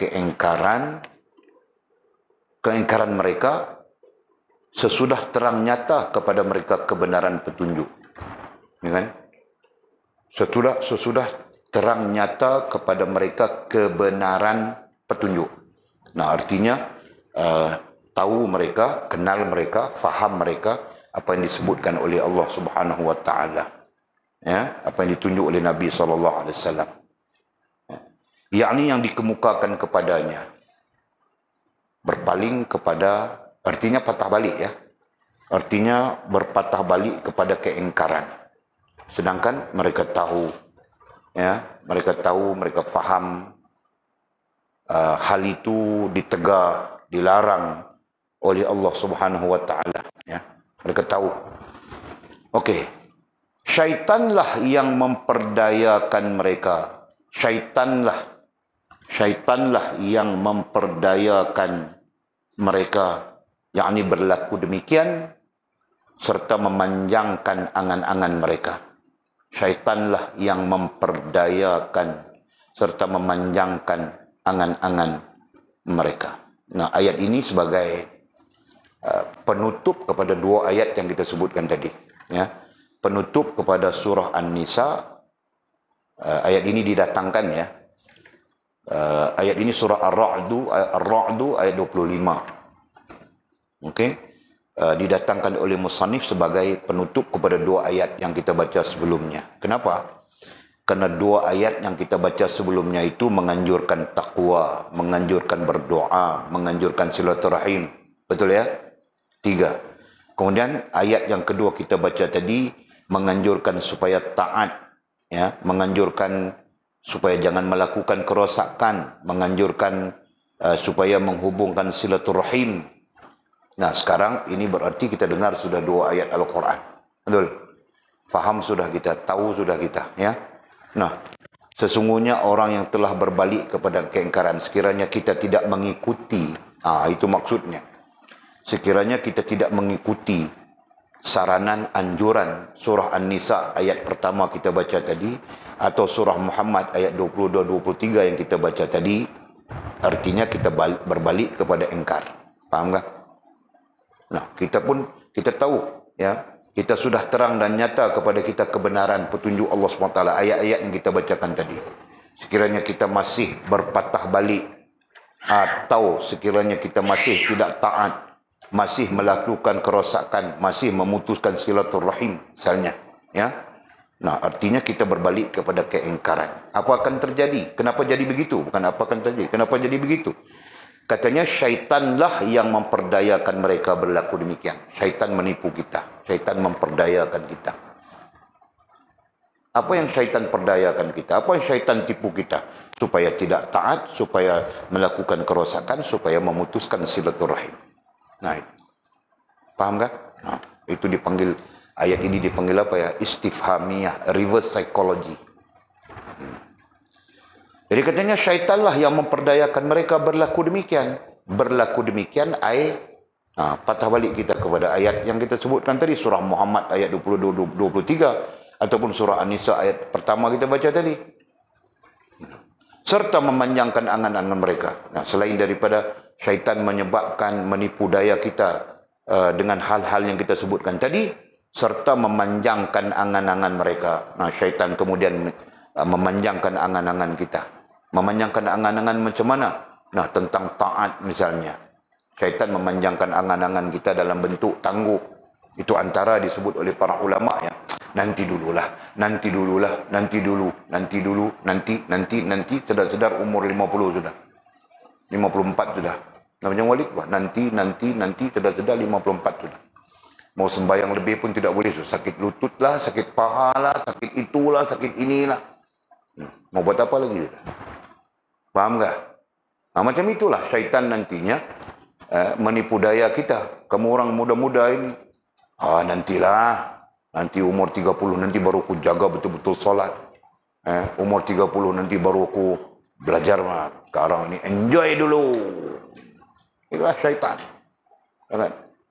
keingkaran mereka sesudah terang nyata kepada mereka kebenaran petunjuk, ya kan? Sesudah terang nyata kepada mereka kebenaran petunjuk. Nah, artinya tahu mereka, kenal mereka, faham mereka apa yang disebutkan oleh Allah Subhanahu wa taala. Ya, apa yang ditunjuk oleh Nabi sallallahu alaihi wasallam. Yakni yang dikemukakan kepadanya. Berpaling kepada, artinya patah balik ya. Artinya berpatah balik kepada keingkaran. Sedangkan mereka tahu, ya, mereka faham hal itu ditegah, dilarang oleh Allah Subhanahu wa taala, ya. Mereka tahu. Okey. Syaitanlah yang memperdayakan mereka. Syaitanlah yang memperdayakan mereka, yakni berlaku demikian serta memanjangkan angan-angan mereka. Syaitanlah yang memperdayakan serta memanjangkan angan-angan mereka. Nah, ayat ini sebagai penutup kepada dua ayat yang kita sebutkan tadi, ya. Penutup kepada surah An-Nisa. Ayat ini didatangkan, ya. Ayat ini surah Ar-Ra'du ayat 25. Okey. Didatangkan oleh musannif sebagai penutup kepada dua ayat yang kita baca sebelumnya. Kenapa? Kerana dua ayat yang kita baca sebelumnya itu menganjurkan takwa, menganjurkan berdoa, menganjurkan silaturahim. Betul ya? 3. Kemudian ayat yang kedua kita baca tadi menganjurkan supaya taat, ya, menganjurkan supaya jangan melakukan kerosakan, menganjurkan supaya menghubungkan silaturahim. Nah, sekarang ini berarti kita dengar sudah dua ayat Al-Quran. Betul? Faham sudah kita, tahu sudah kita, ya. Nah, sesungguhnya orang yang telah berbalik kepada keingkaran, sekiranya kita tidak mengikuti, itu maksudnya. Sekiranya kita tidak mengikuti saranan, anjuran surah An-Nisa ayat pertama kita baca tadi, atau surah Muhammad ayat 22-23 yang kita baca tadi, artinya kita berbalik kepada ingkar. Faham tak? Nah, kita tahu, ya, kita sudah terang dan nyata kepada kita kebenaran petunjuk Allah SWT, ayat-ayat yang kita bacakan tadi. Sekiranya kita masih berpatah balik, atau sekiranya kita masih tidak taat, masih melakukan kerosakan, masih memutuskan silaturahim misalnya, ya. Nah, artinya kita berbalik kepada keingkaran. Apa akan terjadi? Kenapa jadi begitu? Bukan apa akan terjadi, kenapa jadi begitu? Katanya syaitanlah yang memperdayakan mereka berlaku demikian. Syaitan menipu kita, syaitan memperdayakan kita. Apa yang syaitan perdayakan kita? Apa yang syaitan tipu kita? Supaya tidak taat, supaya melakukan kerosakan, supaya memutuskan silaturahim. Nah, paham tak? Nah, itu dipanggil, ayat ini dipanggil apa ya? Istifhamiyah, reverse psychology. Jadi katanya syaitanlah yang memperdayakan mereka berlaku demikian. Berlaku demikian, patah balik kita kepada ayat yang kita sebutkan tadi, surah Muhammad ayat 22-23, ataupun surah An-Nisa ayat pertama kita baca tadi. Serta memanjangkan angan-angan mereka. Nah, selain daripada syaitan menyebabkan menipu daya kita dengan hal-hal yang kita sebutkan tadi, serta memanjangkan angan-angan mereka. Nah, syaitan kemudian memanjangkan angan-angan kita. Memanjangkan angan-angan macam mana? Nah, tentang taat misalnya. Syaitan memanjangkan angan-angan kita dalam bentuk tangguh. Itu antara disebut oleh para ulama ya. Nanti dululah, nanti dululah, nanti dulu, nanti dulu, nanti, sedar-sedar umur 50 sudah. 54 sudah. Namanya Walid, nanti, sedar-sedar 54 sudah. Mau sembahyang lebih pun tidak boleh. Sakit lutut lah, sakit paha lah, sakit itulah, sakit inilah. Mau buat apa lagi? Faham tak? Nah, macam itulah syaitan nantinya menipu daya kita. Kamu orang muda-muda ini, nantilah. Nanti umur 30 nanti baru aku jaga betul-betul solat. Umur 30 nanti baru aku belajar. Sekarang ni enjoy dulu. Itulah syaitan.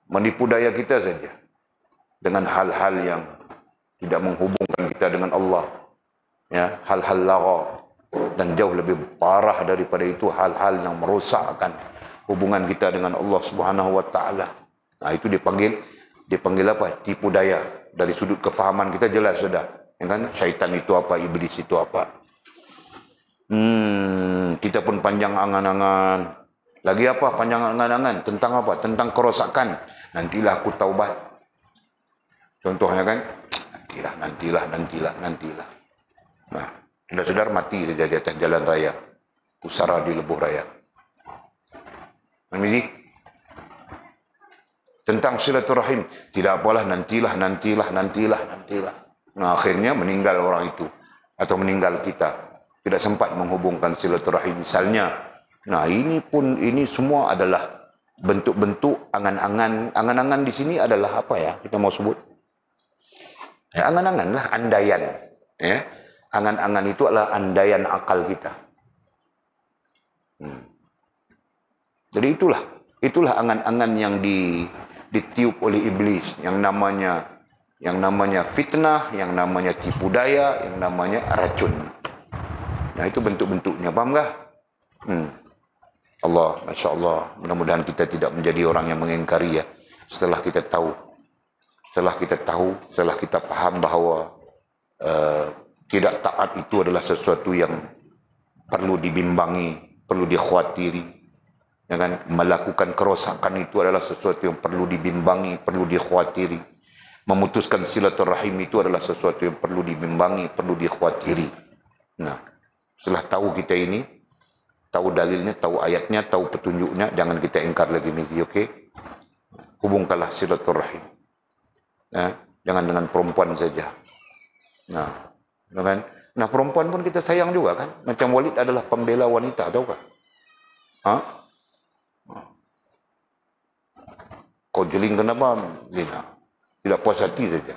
Menipu daya kita saja. Dengan hal-hal yang tidak menghubungkan kita dengan Allah. Ya, hal-hal lara. Dan jauh lebih parah daripada itu, hal-hal yang merosakkan hubungan kita dengan Allah Subhanahu Wa Taala. Nah, itu dipanggil apa? Tipu daya. Dari sudut kefahaman kita jelas sudah. Ya kan? Syaitan itu apa, iblis itu apa. Kita pun panjang angan-angan. Lagi apa panjang angan-angan? Tentang apa? Tentang kerosakan. Nantilah aku taubat. Contohnya kan? Nantilah. Nah, saudara mati saja di atas jalan raya. Pusara di lebuh raya. Ini tentang silaturahim, tidak apalah, nantilah. Nah, akhirnya meninggal orang itu atau meninggal kita, tidak sempat menghubungkan silaturahim misalnya. Nah, ini semua adalah bentuk-bentuk angan-angan di sini adalah apa ya kita mau sebut? Ya, angan-angan lah, andaian. Ya, angan-angan itu adalah andaian akal kita. Jadi itulah angan-angan yang ditiup oleh iblis, yang namanya fitnah, yang namanya tipu daya, yang namanya racun. Nah, itu bentuk-bentuknya, paham tak? Allah, Masya Allah, mudah-mudahan kita tidak menjadi orang yang mengingkari ya. Setelah kita tahu, setelah kita faham bahawa tidak taat itu adalah sesuatu yang perlu dibimbangi, perlu dikhawatiri. Ya kan? Melakukan kerosakan itu adalah sesuatu yang perlu dibimbangi, perlu dikhawatiri. Memutuskan silaturahim itu adalah sesuatu yang perlu dibimbangi, perlu dikhawatiri. Nah, setelah tahu kita ini, tahu dalilnya, tahu ayatnya, tahu petunjuknya, jangan kita ingkar lagi ni, okey? Hubungkanlah silaturahim. Jangan dengan perempuan saja. Nah, perempuan pun kita sayang juga kan? Macam Walid adalah pembela wanita, tahu tak? Kau jeling kenapa, Lina? Tidak puas hati saja.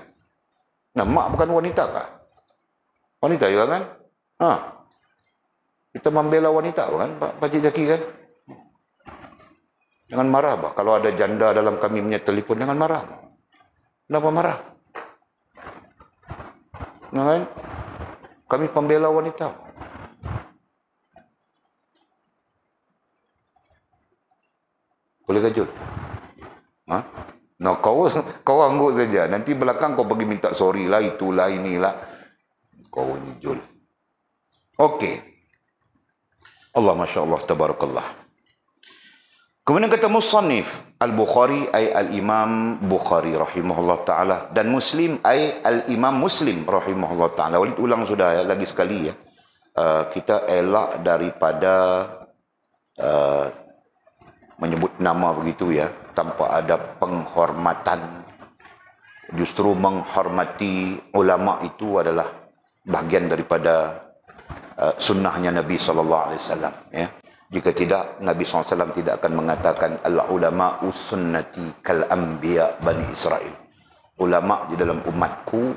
Nah, mak bukan wanita kah? Wanita juga kan? Kita membela wanita kan, Pak Cik Zaki kan? Jangan marah, bah. Kalau ada janda dalam kami punya telefon, jangan marah. Kenapa marah? Nah, kan? Kami pembela wanita. Boleh kajut? No, kau angguk saja. Nanti belakang kau pergi minta sorry lah, itulah, inilah. Kau ni jul. Okey. Allah, Masya Allah, tabarakallah. Kemudian kata musannif Al-Bukhari ay Al-Imam Bukhari rahimahullah ta'ala, dan Muslim ay Al-Imam Muslim rahimahullah ta'ala. Walid ulang sudah ya, lagi sekali ya. Kita elak daripada menyebut nama begitu ya, tanpa ada penghormatan. Justru menghormati ulama itu adalah bahagian daripada sunnahnya Nabi SAW ya. Jika tidak, Nabi SAW tidak akan mengatakan al-ulama'u sunnati kal-anbiya Bani Israel. Ulama di dalam umatku,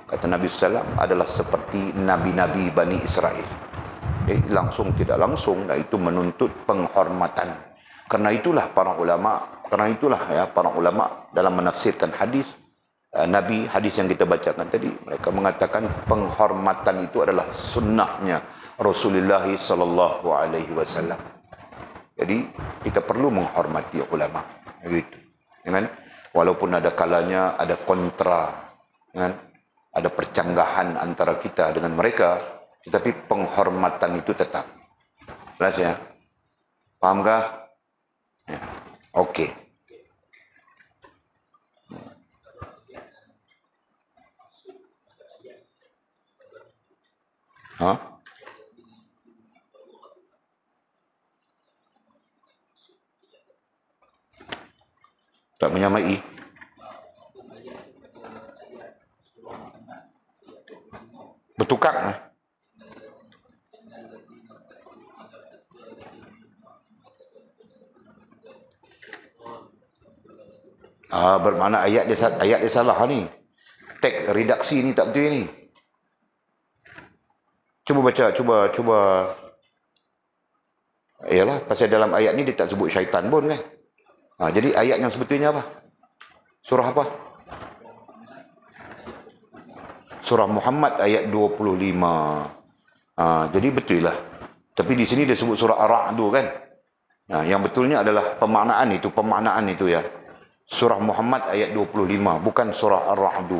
kata Nabi SAW, adalah seperti nabi-nabi Bani Israel. Langsung tidak langsung, itu menuntut penghormatan. Karena itulah para ulama dalam menafsirkan hadis Nabi, hadis yang kita bacakan tadi, mereka mengatakan penghormatan itu adalah sunnahnya Rasulullah sallallahu alaihi wasallam. Jadi kita perlu menghormati ulama, begitu kan? Walaupun ada kalanya ada kontra, kan? Ada percanggahan antara kita dengan mereka, tetapi penghormatan itu tetap. Jelas ya? Fahamkah? Ya. Okey. Ha? Tak menyamai. Bertukar. Bermakna ayat dia salah ni. Teks redaksi ni tak betul ni. Cuba baca, cuba. Yalah, pasal dalam ayat ni dia tak sebut syaitan pun kan. Jadi ayat yang sebetulnya apa? Surah apa? Surah Muhammad ayat 25. Jadi betul lah. Tapi di sini dia sebut surah Ar-Ra'd kan. Yang betulnya adalah pemaknaan itu ya. Surah Muhammad ayat 25, bukan surah Ar-Ra'd.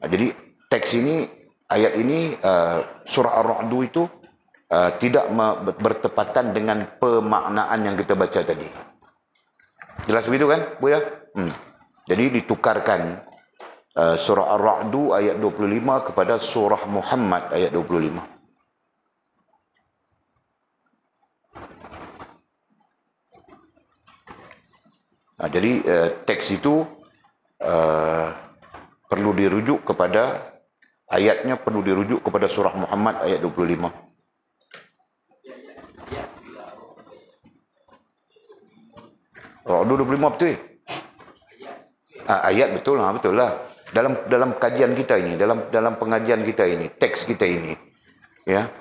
Jadi teks ini, ayat ini, surah Ar-Ra'd itu tidak bertepatan dengan pemaknaan yang kita baca tadi. Jelas begitu kan, Bu ya? Jadi ditukarkan surah Ar-Ra'd ayat 25 kepada surah Muhammad ayat 25. Jadi teks itu perlu dirujuk kepada ayatnya, perlu dirujuk kepada surah Muhammad ayat 25. Ra'd 25 betul? Ayat betul lah. Dalam kajian kita ini, dalam pengajian kita ini, teks kita ini, ya,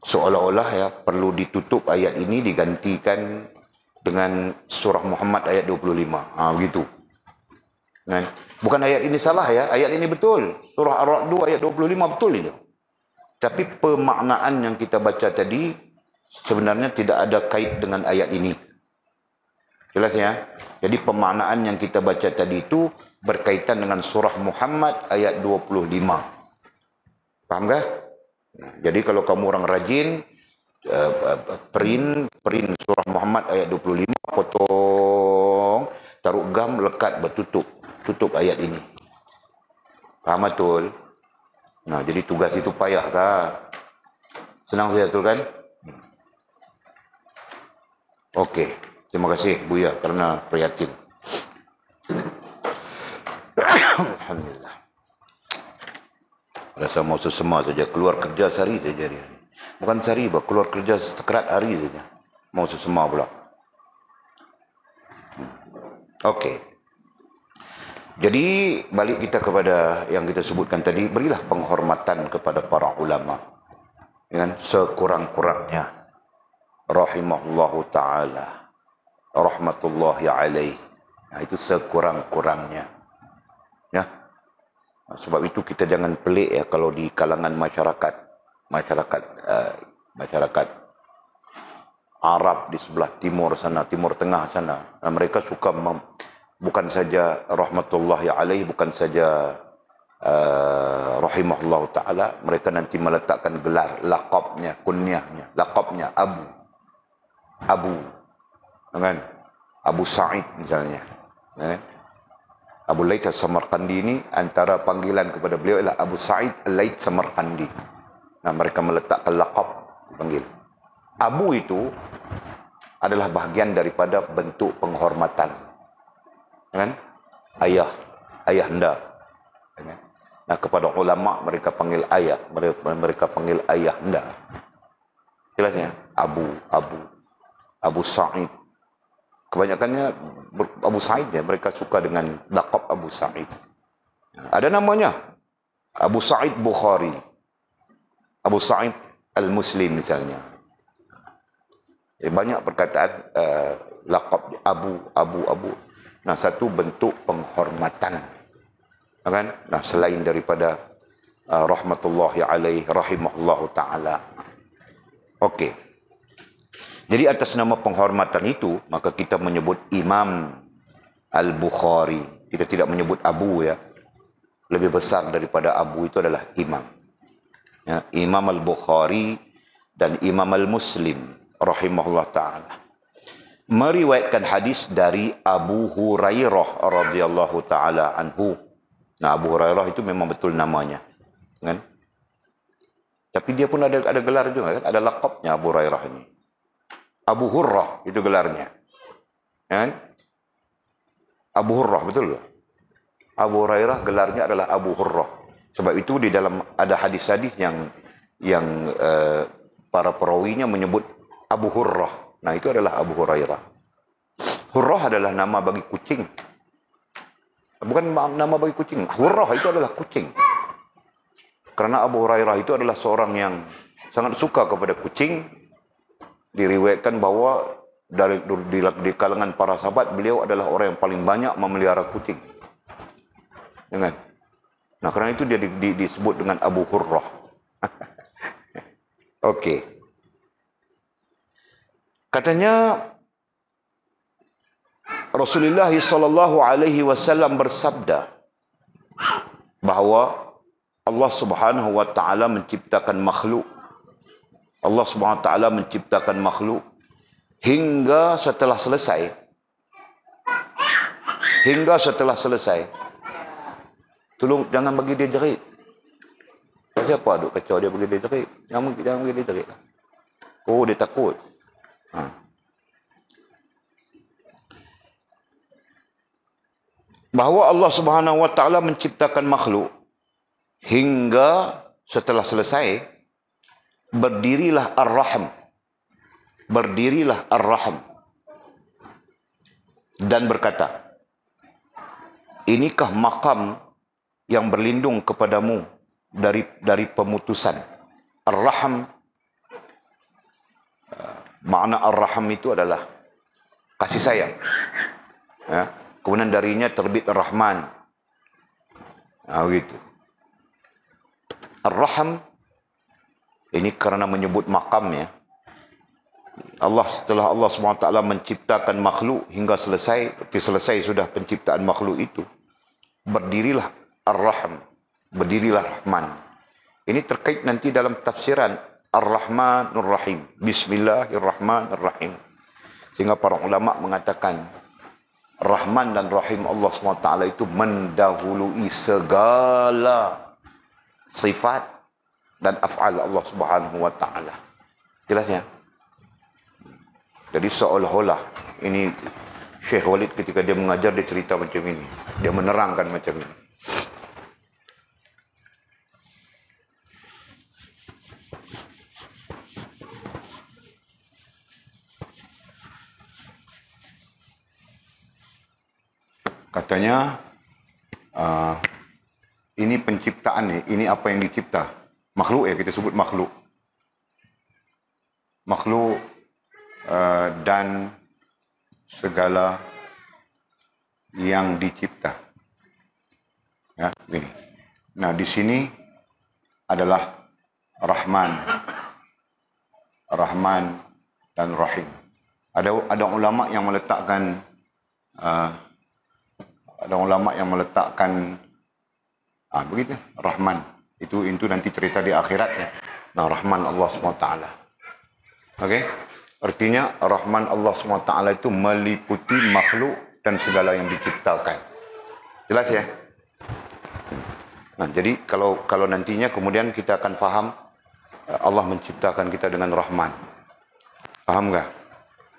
seolah-olah ya perlu ditutup ayat ini digantikan dengan surah Muhammad ayat 25. Begitu. Kan? Bukan ayat ini salah ya, ayat ini betul. Surah Ar-Ra'd ayat 25 betul itu. Tapi pemaknaan yang kita baca tadi sebenarnya tidak ada kait dengan ayat ini. Jelas ya? Jadi pemaknaan yang kita baca tadi itu berkaitan dengan surah Muhammad ayat 25. Faham kah? Jadi kalau kamu orang rajin, print surah Muhammad ayat 25, potong, taruh gam, lekat, tutup ayat ini. Faham betul? Jadi tugas itu payah kah? Senang saya betul kan? Okey. Terima kasih Buya kerana prihatin. Alhamdulillah. Rasa mau sesema saja, keluar kerja sehari saja dia. Bukan sehari, keluar kerja sekerat hari saja. Mau sesema pula. Okey. Jadi balik kita kepada yang kita sebutkan tadi, berilah penghormatan kepada para ulama. Dengan sekurang-kurangnya. Rahimahullahu ta'ala. Rahmatullahi alaih. Itu sekurang-kurangnya. Ya. Sebab itu kita jangan pelik ya kalau di kalangan masyarakat Arab di sebelah timur sana, timur tengah sana, mereka suka bukan saja rahmatullahi alaih, bukan saja rahimahullahu ta'ala, mereka nanti meletakkan gelar, laqabnya, kunyahnya, laqabnya Abu kan? Abu Sa'id misalnya, kan? Abu Laits Samarqandi ini antara panggilan kepada beliau adalah Abu Sa'id Laits Samarqandi. Mereka meletakkan laqab panggil. Abu itu adalah bahagian daripada bentuk penghormatan, kan? Ayahanda. Kan? Kepada ulama mereka panggil ayah, mereka panggil ayahanda. Jelasnya Abu Sa'id. Kebanyakannya Abu Sa'id ya, mereka suka dengan laqab Abu Sa'id. Ada namanya Abu Sa'id Bukhari, Abu Sa'id Al-Muslim misalnya. Banyak perkataan laqab Abu. Satu bentuk penghormatan, kan? Selain daripada rahmatullahi alaih, rahimahullahu ta'ala. Okey. Jadi atas nama penghormatan itu, maka kita menyebut imam Al-Bukhari. Kita tidak menyebut Abu ya. Lebih besar daripada Abu itu adalah Imam. Ya, Imam Al-Bukhari dan Imam Al-Muslim rahimahullah ta'ala meriwayatkan hadis dari Abu Hurairah radhiyallahu ta'ala anhu. Nah, Abu Hurairah itu memang betul namanya. Kan? Tapi dia pun ada gelar juga kan? Ada laqabnya Abu Hurairah ini. Abu Hurrah itu gelarnya. Kan? Abu Hurrah, betul? Abu Hurairah gelarnya adalah Abu Hurrah. Sebab itu di dalam ada hadis-hadis yang para perawinya menyebut Abu Hurrah. Nah, itu adalah Abu Hurairah. Hurrah adalah nama bagi kucing. Bukan nama bagi kucing. Hurrah itu adalah kucing. Karena Abu Hurairah itu adalah seorang yang sangat suka kepada kucing. Diriwayatkan bahawa di kalangan para sahabat, beliau adalah orang yang paling banyak memelihara kucing. Jangan. Nah, kerana itu dia disebut dengan Abu Hurrah. Okey. Katanya Rasulullah sallallahu alaihi wasallam bersabda bahawa Allah Subhanahu wa taala menciptakan makhluk. Allah Subhanahu wa taala menciptakan makhluk hingga setelah selesai. Hingga setelah selesai. Tolong jangan bagi dia jerit. Siapa duk kacau dia bagi dia jerit? Jangan bagi dia jerit. Oh, dia takut. Bahawa Allah Subhanahu wa taala menciptakan makhluk hingga setelah selesai, berdirilah Ar-Rahm. Berdirilah Ar-Rahm dan berkata, inikah makam yang berlindung kepadamu dari pemutusan. Ar-Rahm, makna Ar-Rahm itu adalah kasih sayang. Ya. Kemudian darinya terbit Ar-Rahman. Begitu. Ar-Rahm ini karena menyebut makam ya. Setelah Allah SWT menciptakan makhluk hingga selesai sudah penciptaan makhluk itu, berdirilah Ar-Rahm, berdirilah Rahman. Ini terkait nanti dalam tafsiran Ar-Rahmanur Rahim. Bismillahirrahmanirrahim. Sehingga para ulama mengatakan Rahman dan Rahim Allah SWT itu mendahului segala sifat dan af'al Allah Subhanahu wa taala. Jelasnya? Jadi seolah-olah ini Syekh Walid ketika dia mengajar, dia cerita macam ini. Dia menerangkan macam ini. Katanya ini penciptaan ni, ini apa yang dicipta. Makhluk ya, kita sebut makhluk. Makhluk dan segala yang dicipta. Ya, begini. Nah, di sini adalah Rahman dan Rahim. Ada ulama yang meletakkan begitu, Rahman. Itu nanti cerita di akhirat ya. Nah, Rahman Allah SWT. Okey? Artinya Rahman Allah SWT itu meliputi makhluk dan segala yang diciptakan. Jelas ya? Nah, jadi kalau nantinya kemudian kita akan faham Allah menciptakan kita dengan Rahman. Faham enggak?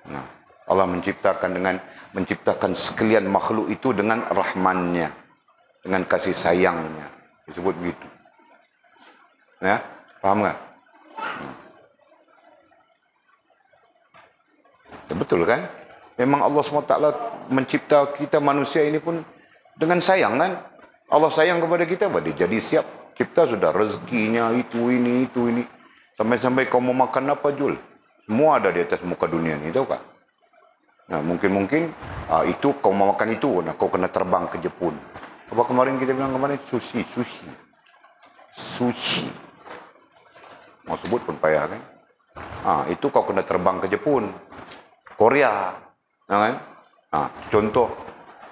Nah, Allah menciptakan sekalian makhluk itu dengan Rahmannya, dengan kasih sayangnya. Disebut begitu. Ya, paham enggak? Betul kan? Memang Allah SWT mencipta kita manusia ini pun dengan sayang kan? Allah sayang kepada kita, dia jadi siap. Cipta sudah rezekinya, itu ini. Sampai-sampai kau mau makan apa, Jul? Semua ada di atas muka dunia ni, tahu tak? Nah, mungkin itu kau mau makan itu, nah, kau kena terbang ke Jepun. Apa kemarin kita bilang kemarin? Sushi. Mau sebut pun payah kan? Itu kau kena terbang ke Jepun. Korea, kan? Contoh.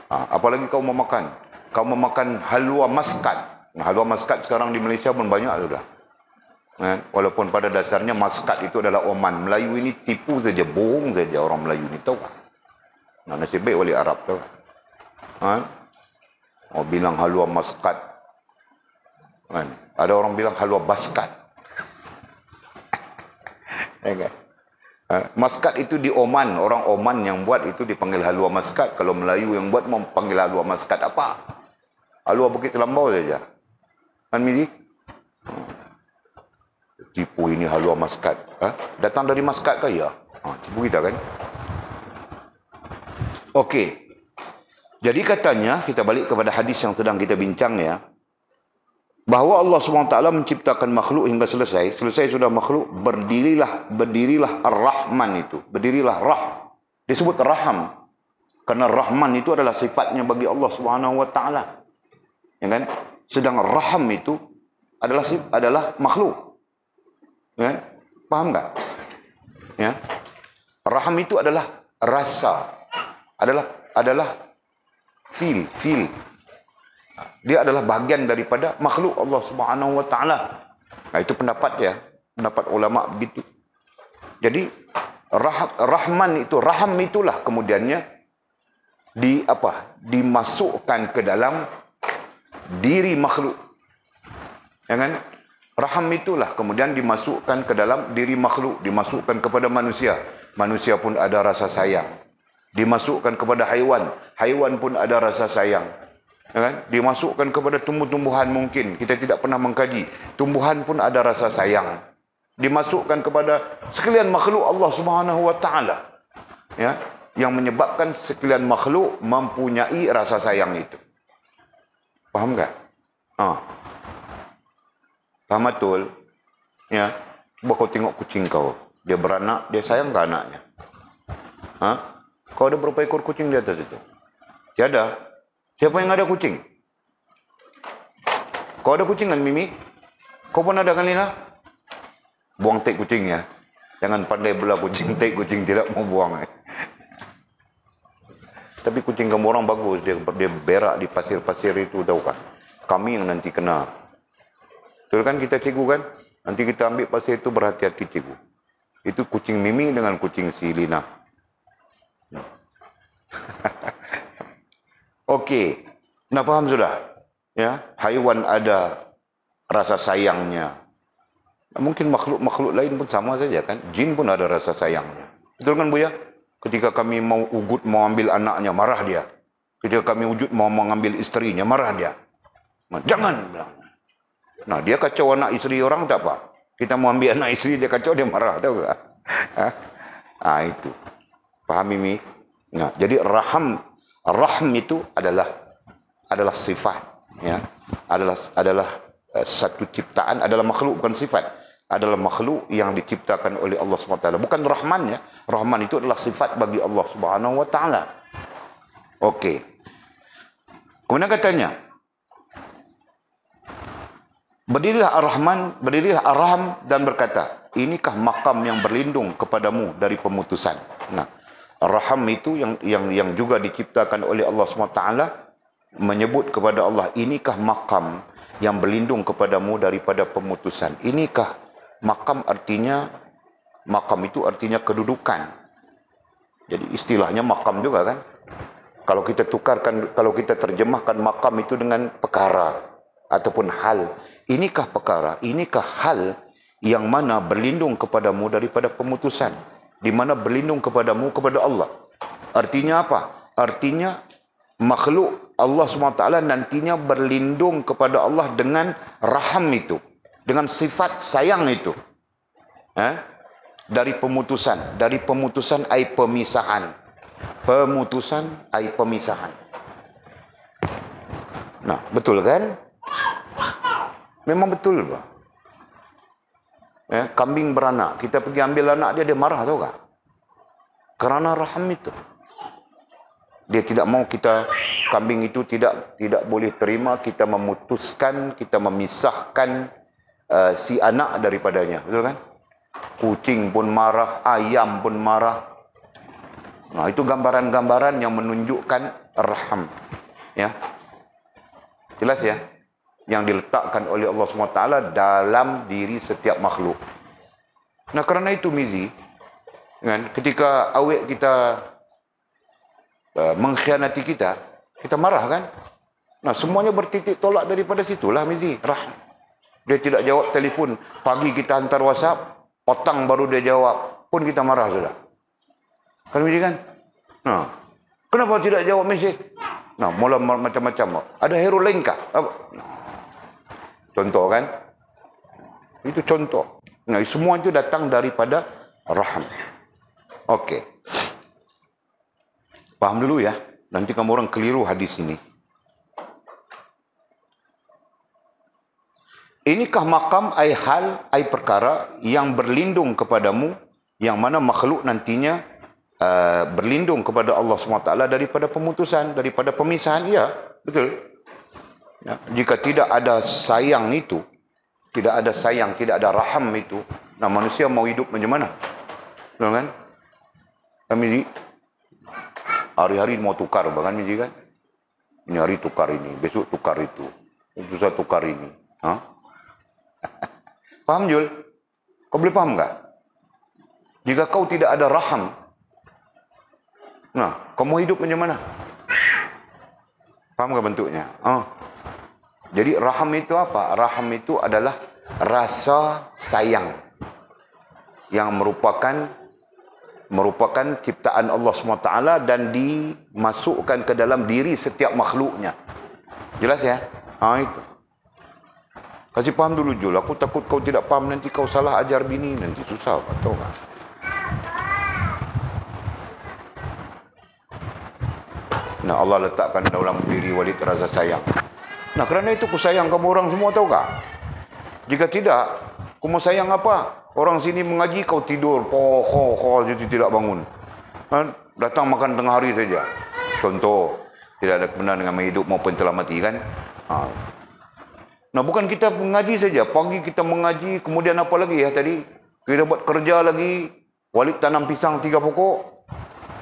Apalagi kau memakan halwa maskat. Halwa maskat sekarang di Malaysia pun banyak sudah. Walaupun pada dasarnya maskat itu adalah Oman. Melayu ini tipu saja, bohong saja orang Melayu ni, tahu tak? Nasib baik wali Arab, tahu tak? Bilang halwa maskat. Ada orang bilang halwa baskat. Maskat itu di Oman, orang Oman yang buat itu dipanggil halwa maskat. Kalau Melayu yang buat mau panggil halwa maskat apa? Halwa Bukit Telambau saja. Kan Midi? Tipu ini halwa maskat. Datang dari Maskat ke ya? Tipu kita kan? Okey. Jadi katanya, kita balik kepada hadis yang sedang kita bincang ya. Bahawa Allah SWT menciptakan makhluk hingga selesai sudah makhluk, berdirilah Ar-Rahman itu. Berdirilah Disebut Raham. Karena Rahman itu adalah sifatnya bagi Allah SWT. Ya kan? Sedang Raham itu adalah makhluk. Ya? Faham tak? Ya? Raham itu adalah rasa. Adalah feel. Dia adalah bahagian daripada makhluk Allah Subhanahu Wa Taala. Itu pendapat dia, pendapat ulama begitu. Jadi Rahman itu, Raham itulah kemudiannya dimasukkan ke dalam diri makhluk. Ya kan? Raham itulah kemudian dimasukkan ke dalam diri makhluk, dimasukkan kepada manusia. Manusia pun ada rasa sayang. Dimasukkan kepada haiwan, haiwan pun ada rasa sayang. Ya kan? Dimasukkan kepada tumbuh-tumbuhan, mungkin kita tidak pernah mengkaji, tumbuhan pun ada rasa sayang. Dimasukkan kepada sekalian makhluk Allah Subhanahu Wa Taala, ya, yang menyebabkan sekalian makhluk mempunyai rasa sayang itu. Faham tak? Faham betul? Ya, cuba kau tengok kucing kau, dia beranak, dia sayang ke anaknya? Kau ada berapa ekor kucing di atas itu? Tiada. Siapa yang ada kucing? Kau ada kucing kan, Mimi? Kau pun ada kan, Lina? Buang tek kucing ya. Jangan pandai belah kucing, tek kucing tidak mau buang. Tapi kucing kamu orang bagus. Dia berak di pasir-pasir itu, tahu kan? Kami yang nanti kena. Betul kan kita cikgu kan? Nanti kita ambil pasir itu, berhati-hati cikgu. Itu kucing Mimi dengan kucing si Lina. Okey, nak faham sudah? Ya, haiwan ada rasa sayangnya. Mungkin makhluk-makhluk lain pun sama saja kan? Jin pun ada rasa sayangnya. Betul kan Buya? Ketika kami mau ugut mau ambil anaknya, marah dia. Ketika kami wujud mau mengambil istrinya, marah dia. Jangan bilang. Nah, dia kacau anak isteri orang tak apa. Kita mau ambil anak isteri, dia kacau, dia marah, tahu tak? Itu. Faham Mimi? Nah, jadi Rahm itu adalah sifat, ya, adalah satu ciptaan, adalah makhluk, bukan sifat, adalah makhluk yang diciptakan oleh Allah SWT. Bukan Rahman ya, Rahman itu adalah sifat bagi Allah Subhanahu Wa Taala. Okey. Kemudian katanya, berdirilah Ar-Rahman, berdirilah Ar-Rahim dan berkata, inikah makam yang berlindung kepadamu dari pemutusan. Nah, Raham itu yang juga diciptakan oleh Allah SWT menyebut kepada Allah, inikah makam yang berlindung kepadamu daripada pemutusan. Inikah makam, artinya makam itu artinya kedudukan. Jadi istilahnya makam juga kan. Kalau kita tukarkan, kalau kita terjemahkan makam itu dengan perkara ataupun hal. Inikah perkara, inikah hal yang mana berlindung kepadamu daripada pemutusan. Di mana berlindung kepadamu kepada Allah. Artinya apa? Artinya makhluk Allah SWT nantinya berlindung kepada Allah dengan raham itu. Dengan sifat sayang itu. Dari pemutusan. Dari pemutusan ai pemisahan. Pemutusan ai pemisahan. Nah, betul kan? Memang betul, Pak. Kambing beranak, kita pergi ambil anak dia marah, tahu tak? Kerana raham itu. Dia tidak mau kita, kambing itu tidak boleh terima kita memutuskan, kita memisahkan si anak daripadanya, betul kan? Kucing pun marah, ayam pun marah. Nah, itu gambaran-gambaran yang menunjukkan Ar-Rahim. Ya. Jelas ya? Yang diletakkan oleh Allah SWT dalam diri setiap makhluk. Nah, kerana itu Mizi, kan, ketika awet kita mengkhianati kita, kita marah kan? Nah, semuanya bertitik tolak daripada situlah Mizi. Dia tidak jawab telefon, pagi kita hantar WhatsApp, petang baru dia jawab, pun kita marah sudah. Kan Mizi kan? Nah, kenapa tidak jawab mesej? Nah, mula macam-macam. Ada hero lain kah? Contoh kan? Itu contoh. Nah, semua itu datang daripada rahim. Okey. Faham dulu ya. Nanti kamu orang keliru hadis ini. Inikah makam ai hal, ai perkara yang berlindung kepadamu, yang mana makhluk nantinya berlindung kepada Allah SWT daripada pemutusan, daripada pemisahan. Ya, betul. Ya, jika tidak ada sayang itu, tidak ada sayang, tidak ada raham itu, nah manusia mau hidup macam mana? Betul kan? Kami hari-hari mau tukar, bahkan Miji kan? Ini hari tukar ini, besok tukar itu, susah tukar ini. Ha? Faham Jul? Kau boleh faham tak? Jika kau tidak ada raham, nah, kau mau hidup macam mana? Faham ke bentuknya? Jadi raham itu apa? Raham itu adalah rasa sayang yang merupakan ciptaan Allah SWT dan dimasukkan ke dalam diri setiap makhluknya. Jelas ya? Itu. Kasih faham dulu Jul. Aku takut kau tidak faham, nanti kau salah ajar bini, nanti susah. Tahu tak? Nah, Allah letakkan dalam diri Walid rasa sayang. Nah, kerana itu aku sayang kamu orang semua, tahu tak? Jika tidak, aku mau sayang apa? Orang sini mengaji, kau tidur, jadi tidak bangun. Datang makan tengah hari saja. Contoh, tidak ada kebenaran dengan hidup maupun telah mati kan? Nah, bukan kita mengaji saja. Pagi kita mengaji, kemudian apa lagi ya tadi? Kita buat kerja lagi. Walid tanam pisang 3 pokok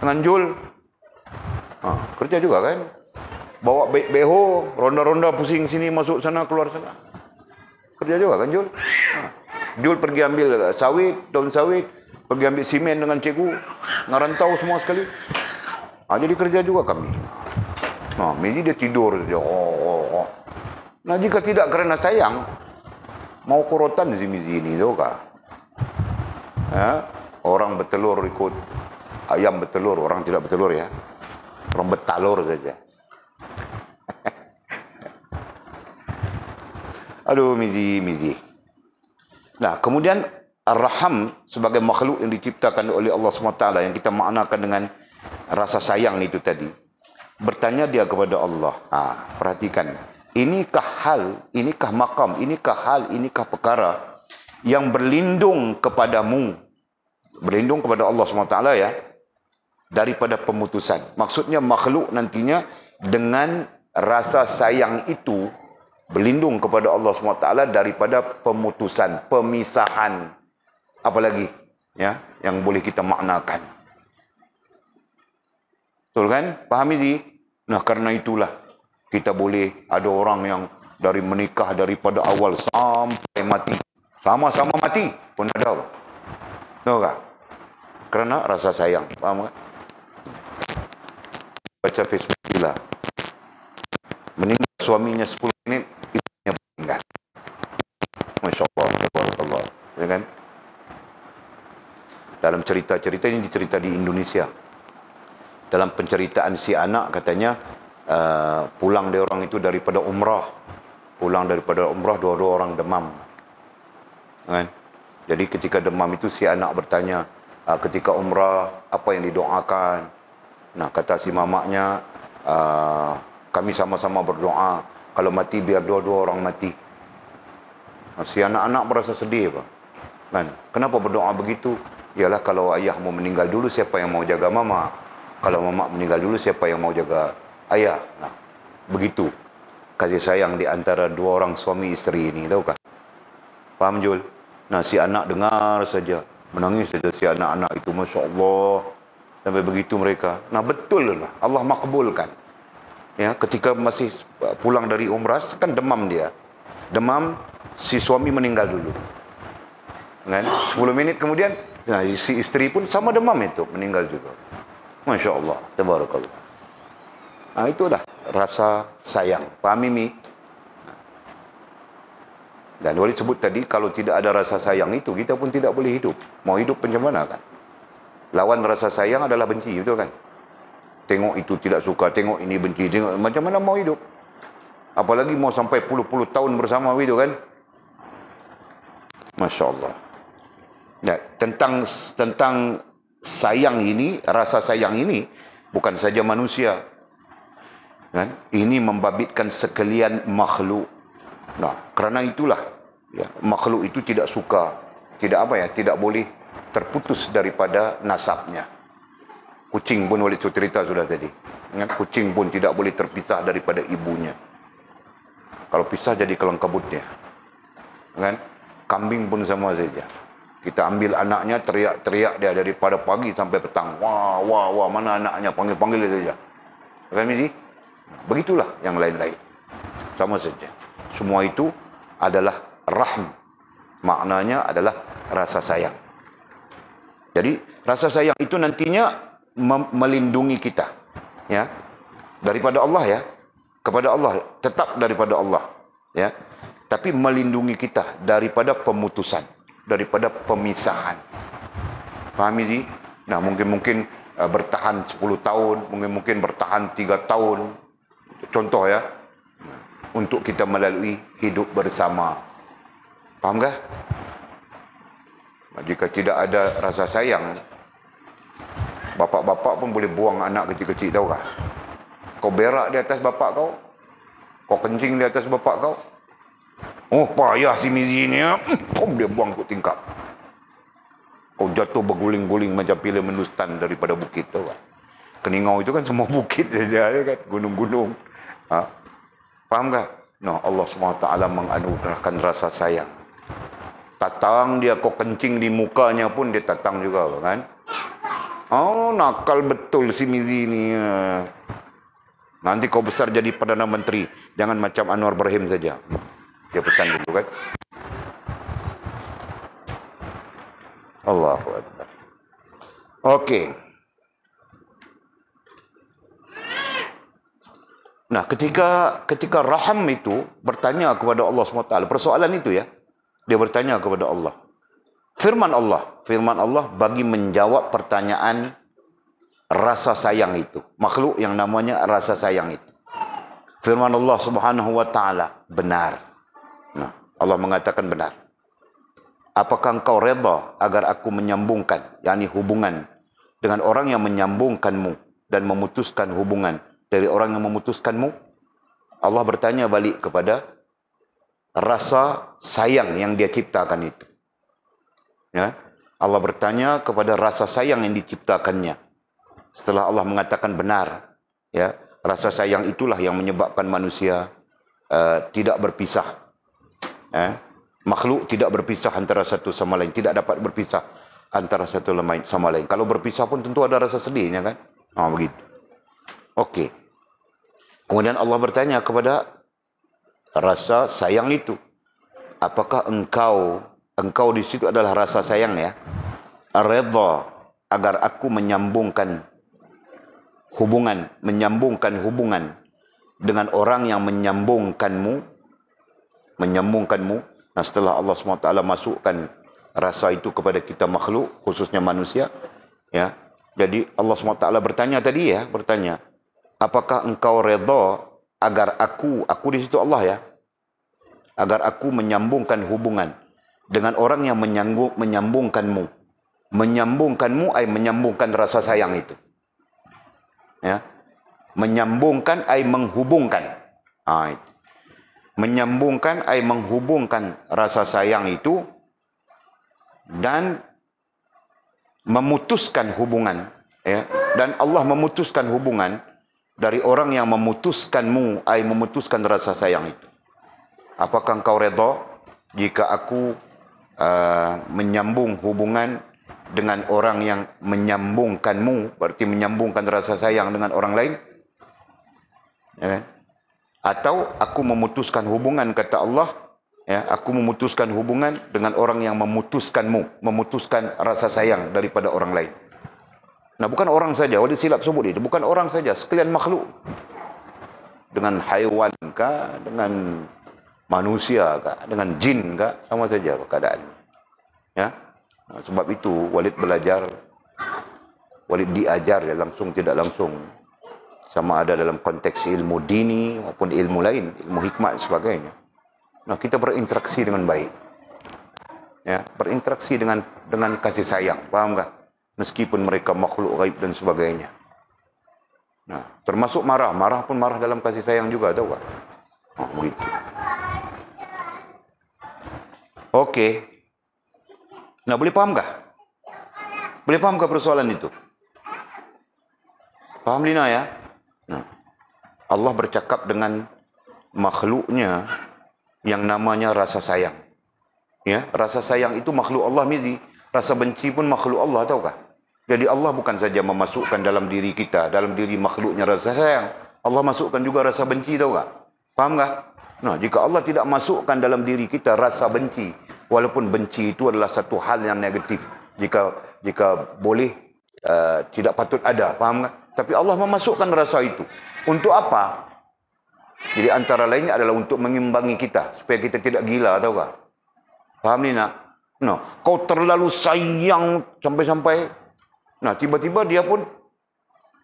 dengan Jul. Kerja juga kan? Bawa beho, ronda-ronda pusing sini, masuk sana, keluar sana. Kerja juga kan Jul? Jul pergi ambil sawit, daun sawit, pergi ambil simen dengan cikgu, ngarantau semua sekali. Jadi kerja juga kami. Nah, Miji dia tidur saja. Nah, jika tidak kerana sayang, mau korotan si Miji ini, tahu kah? Orang bertelur ikut ayam bertelur, orang tidak bertelur ya. Orang bertalur saja. Aduh, Miji. Nah, kemudian Ar-Raham sebagai makhluk yang diciptakan oleh Allah SWT yang kita maknakan dengan rasa sayang itu tadi. Bertanya dia kepada Allah. Perhatikan. Inikah hal, inikah makam, inikah hal, inikah perkara yang berlindung kepadamu. Berlindung kepada Allah SWT ya. Daripada pemutusan. Maksudnya makhluk nantinya dengan rasa sayang itu berlindung kepada Allah SWT daripada pemutusan, pemisahan. Apalagi ya yang boleh kita maknakan. Betul kan? Fahami sih? Nah, karena itulah kita boleh ada orang yang dari menikah daripada awal sampai mati. Sama-sama mati pun ada. Tahu tak? Kerana rasa sayang. Faham tak? Baca Facebook gila. Meninggal suaminya 10 menit, istrinya meninggal. Masya Allah, Allah. Ya kan? Dalam cerita-cerita ini dicerita di Indonesia. Dalam penceritaan si anak katanya, pulang dia orang itu daripada umrah. Pulang daripada umrah, dua-dua orang demam. Kan? Jadi ketika demam itu si anak bertanya, ketika umrah, apa yang didoakan? Nah, kata si mamaknya, kami sama-sama berdoa, kalau mati biar dua-dua orang mati. Si anak-anak merasa sedih, Pak. Kan? Kenapa berdoa begitu? Ialah kalau ayahmu meninggal dulu, siapa yang mau jaga mama? Kalau mama meninggal dulu, siapa yang mau jaga ayah? Nah, begitu kasih sayang di antara dua orang suami isteri ini, tahu kah? Paham Jul? Nah, si anak dengar saja, menangis saja si anak-anak itu, Masya Allah. Sampai begitu mereka. Nah, betul lah, Allah makbulkan. Ya, ketika masih pulang dari umrah, kan demam dia. Demam, si suami meninggal dulu. Kan? 10 menit kemudian, nah, si isteri pun sama demam itu, meninggal juga. Masya Allah, tabarakallah. Nah, itulah rasa sayang. Pahami mi? Dan Walid sebut tadi, kalau tidak ada rasa sayang itu, kita pun tidak boleh hidup. Mau hidup macam mana kan? Lawan rasa sayang adalah benci, betul kan? Tengok itu tidak suka, tengok ini benci, tengok macam mana mau hidup? Apalagi mau sampai puluh-puluh tahun bersama itu kan? Masya Allah. Ya, tentang sayang ini, rasa sayang ini, bukan saja manusia. Kan? Ini membabitkan sekalian makhluk. Nah, kerana itulah ya, makhluk itu tidak suka, tidak boleh terputus daripada nasabnya. Kucing pun Walid cerita sudah tadi. Ya, kucing pun tidak boleh terpisah daripada ibunya. Kalau pisah jadi kelengkabutnya. Kan? Kambing pun sama saja. Kita ambil anaknya, teriak-teriak dia daripada pagi sampai petang. Wah, wah, wah, mana anaknya? Panggil-panggil saja. Kan, Mizi? Begitulah yang lain-lain. Sama saja. Semua itu adalah rahm. Maknanya adalah rasa sayang. Jadi, rasa sayang itu nantinya melindungi kita. Ya. Daripada Allah ya. Kepada Allah. Tetap daripada Allah. Ya. Tapi melindungi kita daripada pemutusan. Daripada pemisahan. Faham ini? Nah, mungkin bertahan 10 tahun. Mungkin bertahan 3 tahun. Contoh ya. Untuk kita melalui hidup bersama. Faham kah? Jika tidak ada rasa sayang, bapak-bapak pun boleh buang anak kecil-kecil, tahu kah? Kau berak di atas bapak kau, kau kencing di atas bapak kau. Oh, payah si Mizi ni ya. Dia buang ke tingkap. Kau jatuh berguling-guling macam pilih menustan daripada bukit, tahu kah? Keningau itu kan semua bukit saja, kan? Gunung-gunung. Ha? Faham tak? No, Allah SWT menganugerahkan rasa sayang. Tatang dia, kau kencing di mukanya pun dia tatang juga, kan? Oh, nakal betul si Mizi ni. Nanti kau besar jadi Perdana Menteri. Jangan macam Anwar Ibrahim saja. Dia pesan dulu, kan? Allahu Akbar. Okey. Nah, ketika Raham itu bertanya kepada Allah SWT, persoalan itu ya, dia bertanya kepada Allah. Firman Allah bagi menjawab pertanyaan rasa sayang itu. Makhluk yang namanya rasa sayang itu. Firman Allah Subhanahu wa taala benar. Nah, Allah mengatakan benar. Apakah engkau reda agar aku menyambungkan, yakni hubungan dengan orang yang menyambungkanmu dan memutuskan hubungan dari orang yang memutuskanmu? Allah bertanya balik kepada rasa sayang yang dia ciptakan itu. Ya, Allah bertanya kepada rasa sayang yang diciptakannya. Setelah Allah mengatakan benar, ya, rasa sayang itulah yang menyebabkan manusia tidak berpisah. Makhluk tidak berpisah antara satu sama lain, tidak dapat berpisah antara satu sama lain. Kalau berpisah pun tentu ada rasa sedihnya, kan? Begitu. Okey. Kemudian Allah bertanya kepada rasa sayang itu, apakah engkau di situ adalah rasa sayang ya, redha agar aku menyambungkan hubungan dengan orang yang menyambungkanmu. Nah, setelah Allah SWT masukkan rasa itu kepada kita makhluk, khususnya manusia, ya. Jadi Allah SWT bertanya tadi ya, apakah engkau redha agar aku di situ Allah ya, agar aku menyambungkan hubungan dengan orang yang menyambungkanmu. Menyambungkanmu ay menyambungkan rasa sayang itu. Ya. Menyambungkan ay menghubungkan. Menyambungkan ay menghubungkan rasa sayang itu dan memutuskan hubungan, ya. Dan Allah memutuskan hubungan dari orang yang memutuskanmu ay memutuskan rasa sayang itu. Apakah engkau redha jika aku menyambung hubungan dengan orang yang menyambungkanmu, berarti menyambungkan rasa sayang dengan orang lain? Ya kan? Atau aku memutuskan hubungan, kata Allah, ya, aku memutuskan hubungan dengan orang yang memutuskanmu, memutuskan rasa sayang daripada orang lain. Nah, bukan orang saja, Walid silap sebut dia, bukan orang saja, sekalian makhluk. Dengan haiwan kah, dengan manusia kah, dengan jin kah, sama saja keadaan. Ya. Nah, sebab itu Walid belajar, Walid diajar ya, langsung tidak langsung. Sama ada dalam konteks ilmu dini maupun ilmu lain, ilmu hikmah dan sebagainya. Nah, kita berinteraksi dengan baik. Ya, berinteraksi dengan kasih sayang, paham tak? Meskipun mereka makhluk gaib dan sebagainya. Nah, termasuk marah, marah pun marah dalam kasih sayang juga, tahu tak? Oh, begitu. Okey. Nah, boleh faham kah? Boleh faham kah persoalan itu? Faham Lina ya? Nah, Allah bercakap dengan makhluknya yang namanya rasa sayang. Ya, rasa sayang itu makhluk Allah mizi. Rasa benci pun makhluk Allah, tahu kah? Jadi Allah bukan saja memasukkan dalam diri kita, dalam diri makhluknya rasa sayang. Allah masukkan juga rasa benci, tahu kah? Faham kah? Nah, jika Allah tidak masukkan dalam diri kita rasa benci, walaupun benci itu adalah satu hal yang negatif, jika boleh tidak patut ada, faham kah? Tapi Allah memasukkan rasa itu. Untuk apa? Jadi antara lainnya adalah untuk mengimbangi kita, supaya kita tidak gila, tahu kah? Faham ni nak? No, kau terlalu sayang sampai-sampai, nah tiba-tiba dia pun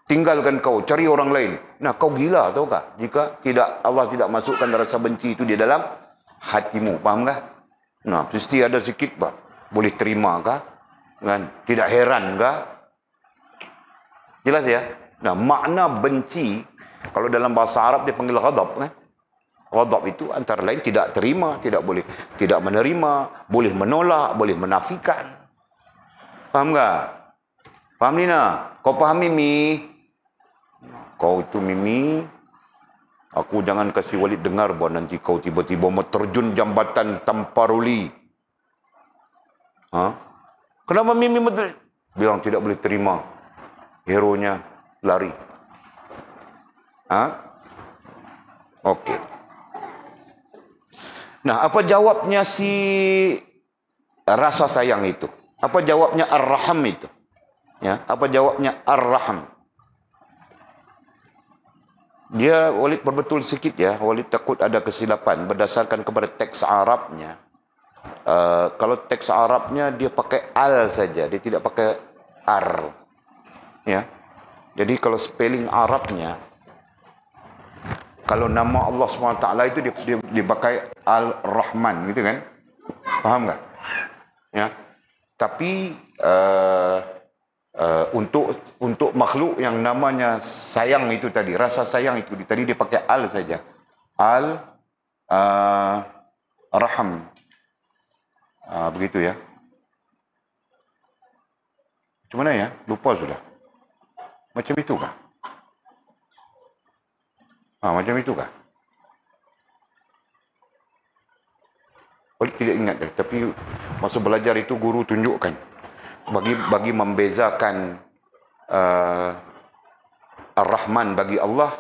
tinggalkan kau, cari orang lain. Nah, kau gila, tahu kah? Jika tidak, Allah tidak masukkan rasa benci itu di dalam hatimu, faham kah? Nah, mesti ada sikit, bah. Boleh terima kah? Kan? Tidak heran kah? Jelas ya? Nah, makna benci, kalau dalam bahasa Arab dia panggil ghadab, kan? Ghadab itu antara lain tidak terima, tidak boleh, tidak menerima, boleh menolak, boleh menafikan. Faham tak? Faham Lina? Kau faham Mimi? Kau itu Mimi, aku jangan kasih Walid dengar bahawa nanti kau tiba-tiba mau terjun jambatan tanpa ruli. Ha? Kenapa Mimi bilang tidak boleh terima? Hero-nya lari. Ha? Okey. Nah, apa jawabnya si rasa sayang itu? Apa jawabnya Ar-Raham itu? Ya, apa jawabnya Ar-Raham? Dia Walid berbetul sikit ya, Walid takut ada kesilapan berdasarkan kepada teks Arabnya. Kalau teks Arabnya dia pakai al saja, dia tidak pakai ar. Ya. Jadi kalau spelling Arabnya, kalau nama Allah SWT itu dia pakai Al-Rahman gitu kan? Faham tak? Ya. Tapi untuk makhluk yang namanya sayang itu tadi, rasa sayang itu tadi dia pakai al saja. Raham. Begitu ya. Macam mana ya? Lupa sudah. Macam itu kah? Macam itu kah? Boleh tidak ingat dah. Tapi masa belajar itu guru tunjukkan. Bagi membezakan Ar-Rahman bagi Allah,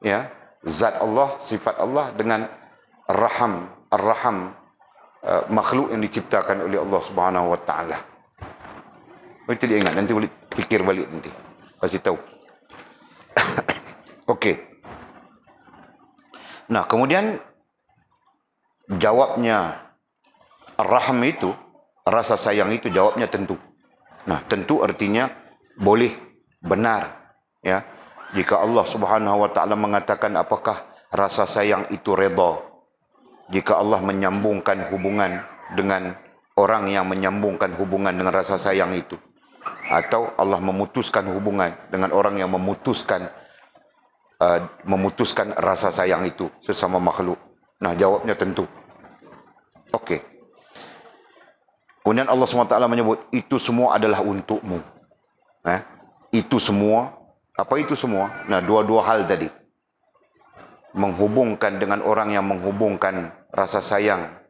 ya, zat Allah, sifat Allah dengan Ar-Raham, Ar-Raham, makhluk yang diciptakan oleh Allah Subhanahu Wa Taala. Boleh tidak ingat? Nanti boleh fikir balik nanti. Kasih tahu. Okey. Nah, kemudian jawabnya Ar-Raham itu, rasa sayang itu jawabnya tentu. Nah, tentu artinya boleh, benar. Ya. Jika Allah Subhanahu Wa Taala mengatakan apakah rasa sayang itu redha, jika Allah menyambungkan hubungan dengan orang yang menyambungkan hubungan dengan rasa sayang itu, atau Allah memutuskan hubungan dengan orang yang memutuskan rasa sayang itu sesama makhluk. Nah, jawabnya tentu. Okey. Kemudian Allah SWT menyebut, itu semua adalah untukmu. Itu semua. Apa itu semua? Nah, dua-dua hal tadi. Menghubungkan dengan orang yang menghubungkan rasa sayang.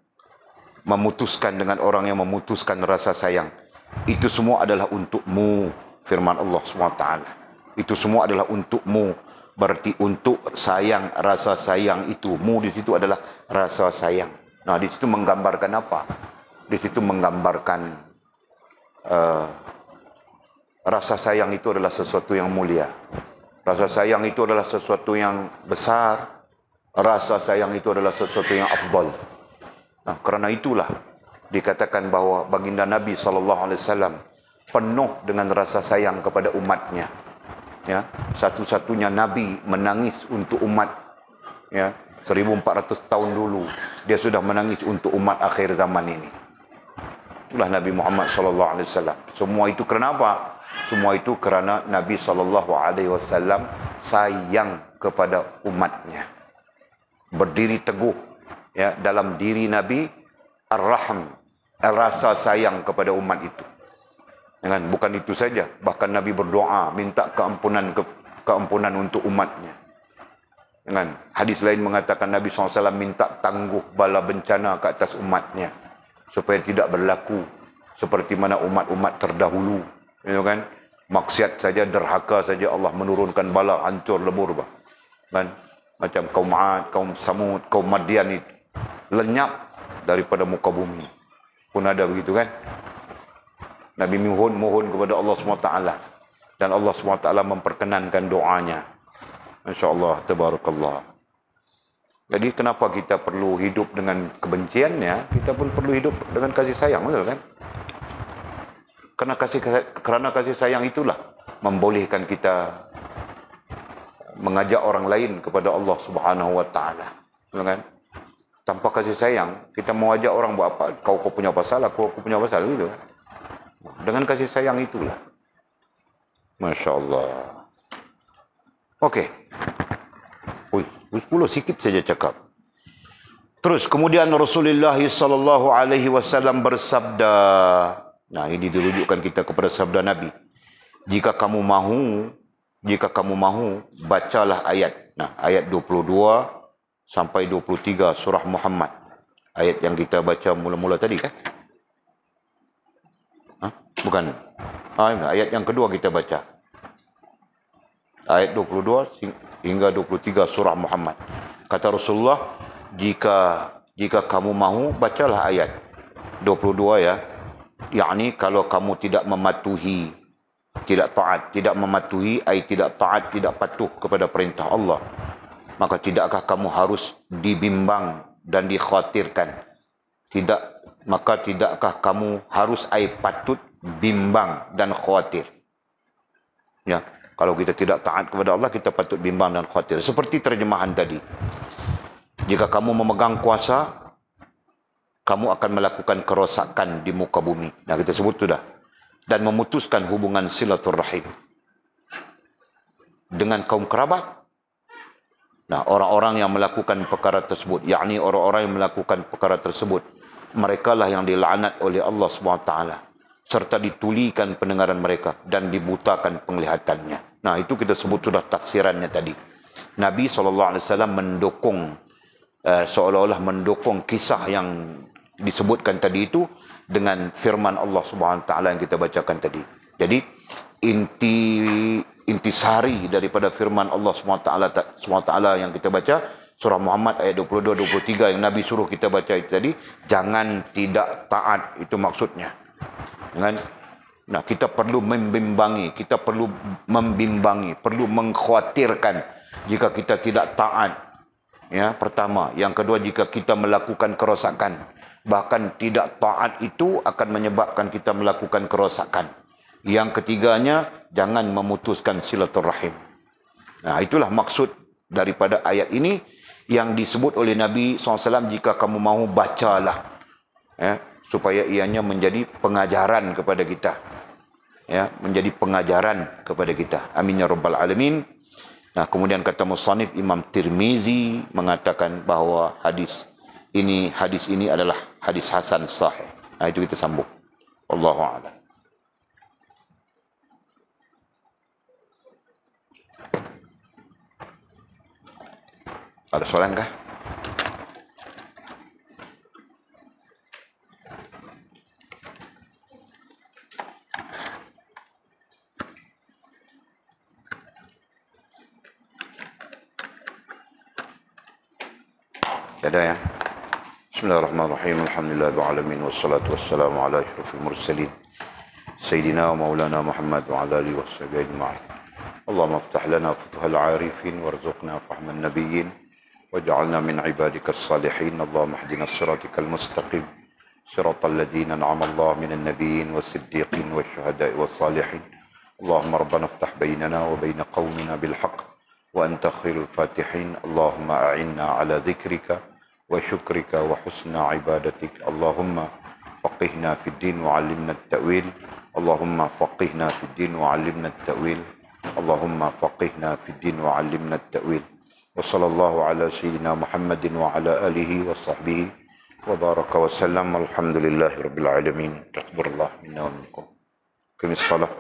Memutuskan dengan orang yang memutuskan rasa sayang. Itu semua adalah untukmu, firman Allah SWT. Itu semua adalah untukmu. Berarti untuk sayang, rasa sayang itu, mu di situ adalah rasa sayang. Nah, di situ menggambarkan apa? Di situ menggambarkan rasa sayang itu adalah sesuatu yang mulia. Rasa sayang itu adalah sesuatu yang besar. Rasa sayang itu adalah sesuatu yang afdal. Nah, kerana itulah dikatakan bahawa baginda Nabi SAW penuh dengan rasa sayang kepada umatnya. Ya, satu-satunya Nabi menangis untuk umat. Ya, 1400 tahun dulu dia sudah menangis untuk umat akhir zaman ini. Itulah Nabi Muhammad SAW. Semua itu kerana apa? Semua itu kerana Nabi SAW sayang kepada umatnya. Berdiri teguh ya dalam diri Nabi ar-rahm, rasa sayang kepada umat itu. Bukan itu saja, bahkan Nabi berdoa minta keampunan untuk umatnya. Hadis lain mengatakan Nabi SAW minta tangguh bala bencana ke atas umatnya supaya tidak berlaku seperti mana umat-umat terdahulu. Maksiat saja, derhaka saja Allah menurunkan bala hancur lebur. Macam kaum Ad, kaum Samud, kaum Madian itu lenyap daripada muka bumi. Pun ada begitu kan? Nabi mohon kepada Allah SWT dan Allah SWT memperkenankan doanya. InsyaAllah, tabarakallah. Jadi kenapa kita perlu hidup dengan kebenciannya? Kita pun perlu hidup dengan kasih sayang, betul kan? Kerana kasih sayang itulah membolehkan kita mengajak orang lain kepada Allah Subhanahu Wa Taala, betul kan? Tanpa kasih sayang, kita mau ajak orang buat apa? Kau punya pasal, aku punya pasal, gitu kan? Dengan kasih sayang itulah. Masya Allah. Okey. 10 sikit saja cakap. Terus kemudian Rasulullah SAW bersabda. Nah, ini dirujukkan kita kepada sabda Nabi. Jika kamu mahu, bacalah ayat. Nah, ayat 22 sampai 23 surah Muhammad. Ayat yang kita baca mula-mula tadi kan? Bukan. Ayat yang kedua kita baca. Ayat 22 hingga 23 surah Muhammad. Kata Rasulullah, jika kamu mahu, bacalah ayat 22 ya. Yakni kalau kamu tidak mematuhi, tidak taat, tidak mematuhi, tidak taat, tidak patuh kepada perintah Allah, maka tidakkah kamu harus dibimbang dan dikhawatirkan? Maka tidakkah kamu harus patut bimbang dan khawatir? Ya, kalau kita tidak taat kepada Allah, kita patut bimbang dan khawatir. Seperti terjemahan tadi. Jika kamu memegang kuasa, kamu akan melakukan kerosakan di muka bumi. Nah, kita sebut sudah. Dan memutuskan hubungan silaturrahim dengan kaum kerabat. Nah, orang-orang yang melakukan perkara tersebut, yakni orang-orang yang melakukan perkara tersebut, mereka lah yang dilaknat oleh Allah SWT, serta ditulikan pendengaran mereka dan dibutakan penglihatannya. Nah, itu kita sebut sudah tafsirannya tadi. Nabi SAW mendukung, seolah-olah mendukung kisah yang disebutkan tadi itu dengan firman Allah SWT yang kita bacakan tadi. Jadi intisari daripada firman Allah SWT yang kita baca, surah Muhammad ayat 22-23 yang Nabi suruh kita baca itu tadi, jangan tidak taat, itu maksudnya. Nah, kita perlu membimbangi, perlu mengkhawatirkan jika kita tidak taat. Ya, pertama, yang kedua, jika kita melakukan kerosakan. Bahkan tidak taat itu akan menyebabkan kita melakukan kerosakan. Yang ketiganya, jangan memutuskan silaturrahim. Nah, itulah maksud daripada ayat ini yang disebut oleh Nabi SAW, jika kamu mahu bacalah. Ya, supaya ianya menjadi pengajaran kepada kita. Ya, menjadi pengajaran kepada kita. Amin ya rabbal alamin. Nah, kemudian kata musannif Imam Tirmizi mengatakan bahawa hadis ini adalah hadis hasan sahih. Nah, itu kita sambung. Wallahu a'lam. Ada soalan kah? Ada ya? Bismillahirrahmanirrahim. Alhamdulillahirrahmanirrahim. Wassalatu wassalamu ala asyrafil mursalin. Sayyidina wa maulana Muhammad wa ala alihi wa sahbihi ajma'in. Allahumma aftah lana futuhal arifin warzuqna fahman nabiyyin waj'alna min ibadika as-salihin. Allahumma hdina as-siratikal mustaqim. Siratal ladzina an'ama Allah minan nabiyyin was-siddiqin wasyuhada'i was-salihin. Allahumma rabbana aftah bainana wa bain qaumina bil haqq wa anta khairul fatihin. Allahumma a'inna ala dhikrika wa syukrika wa husna ibadatik. Allahumma faqihna fid din wa 'allimna at-ta'wil. Allahumma faqihna fid din wa 'allimna at-ta'wil. Allahumma faqihna fid din wa 'allimna at-ta'wil. Wa sallallahu ala sayyidina Muhammadin wa ala alihi wa sahbihi wa baraka wa sallam. Alhamdulillahirabbil alamin. Taqabbalallahu minna wa minkum. Qimis shalah.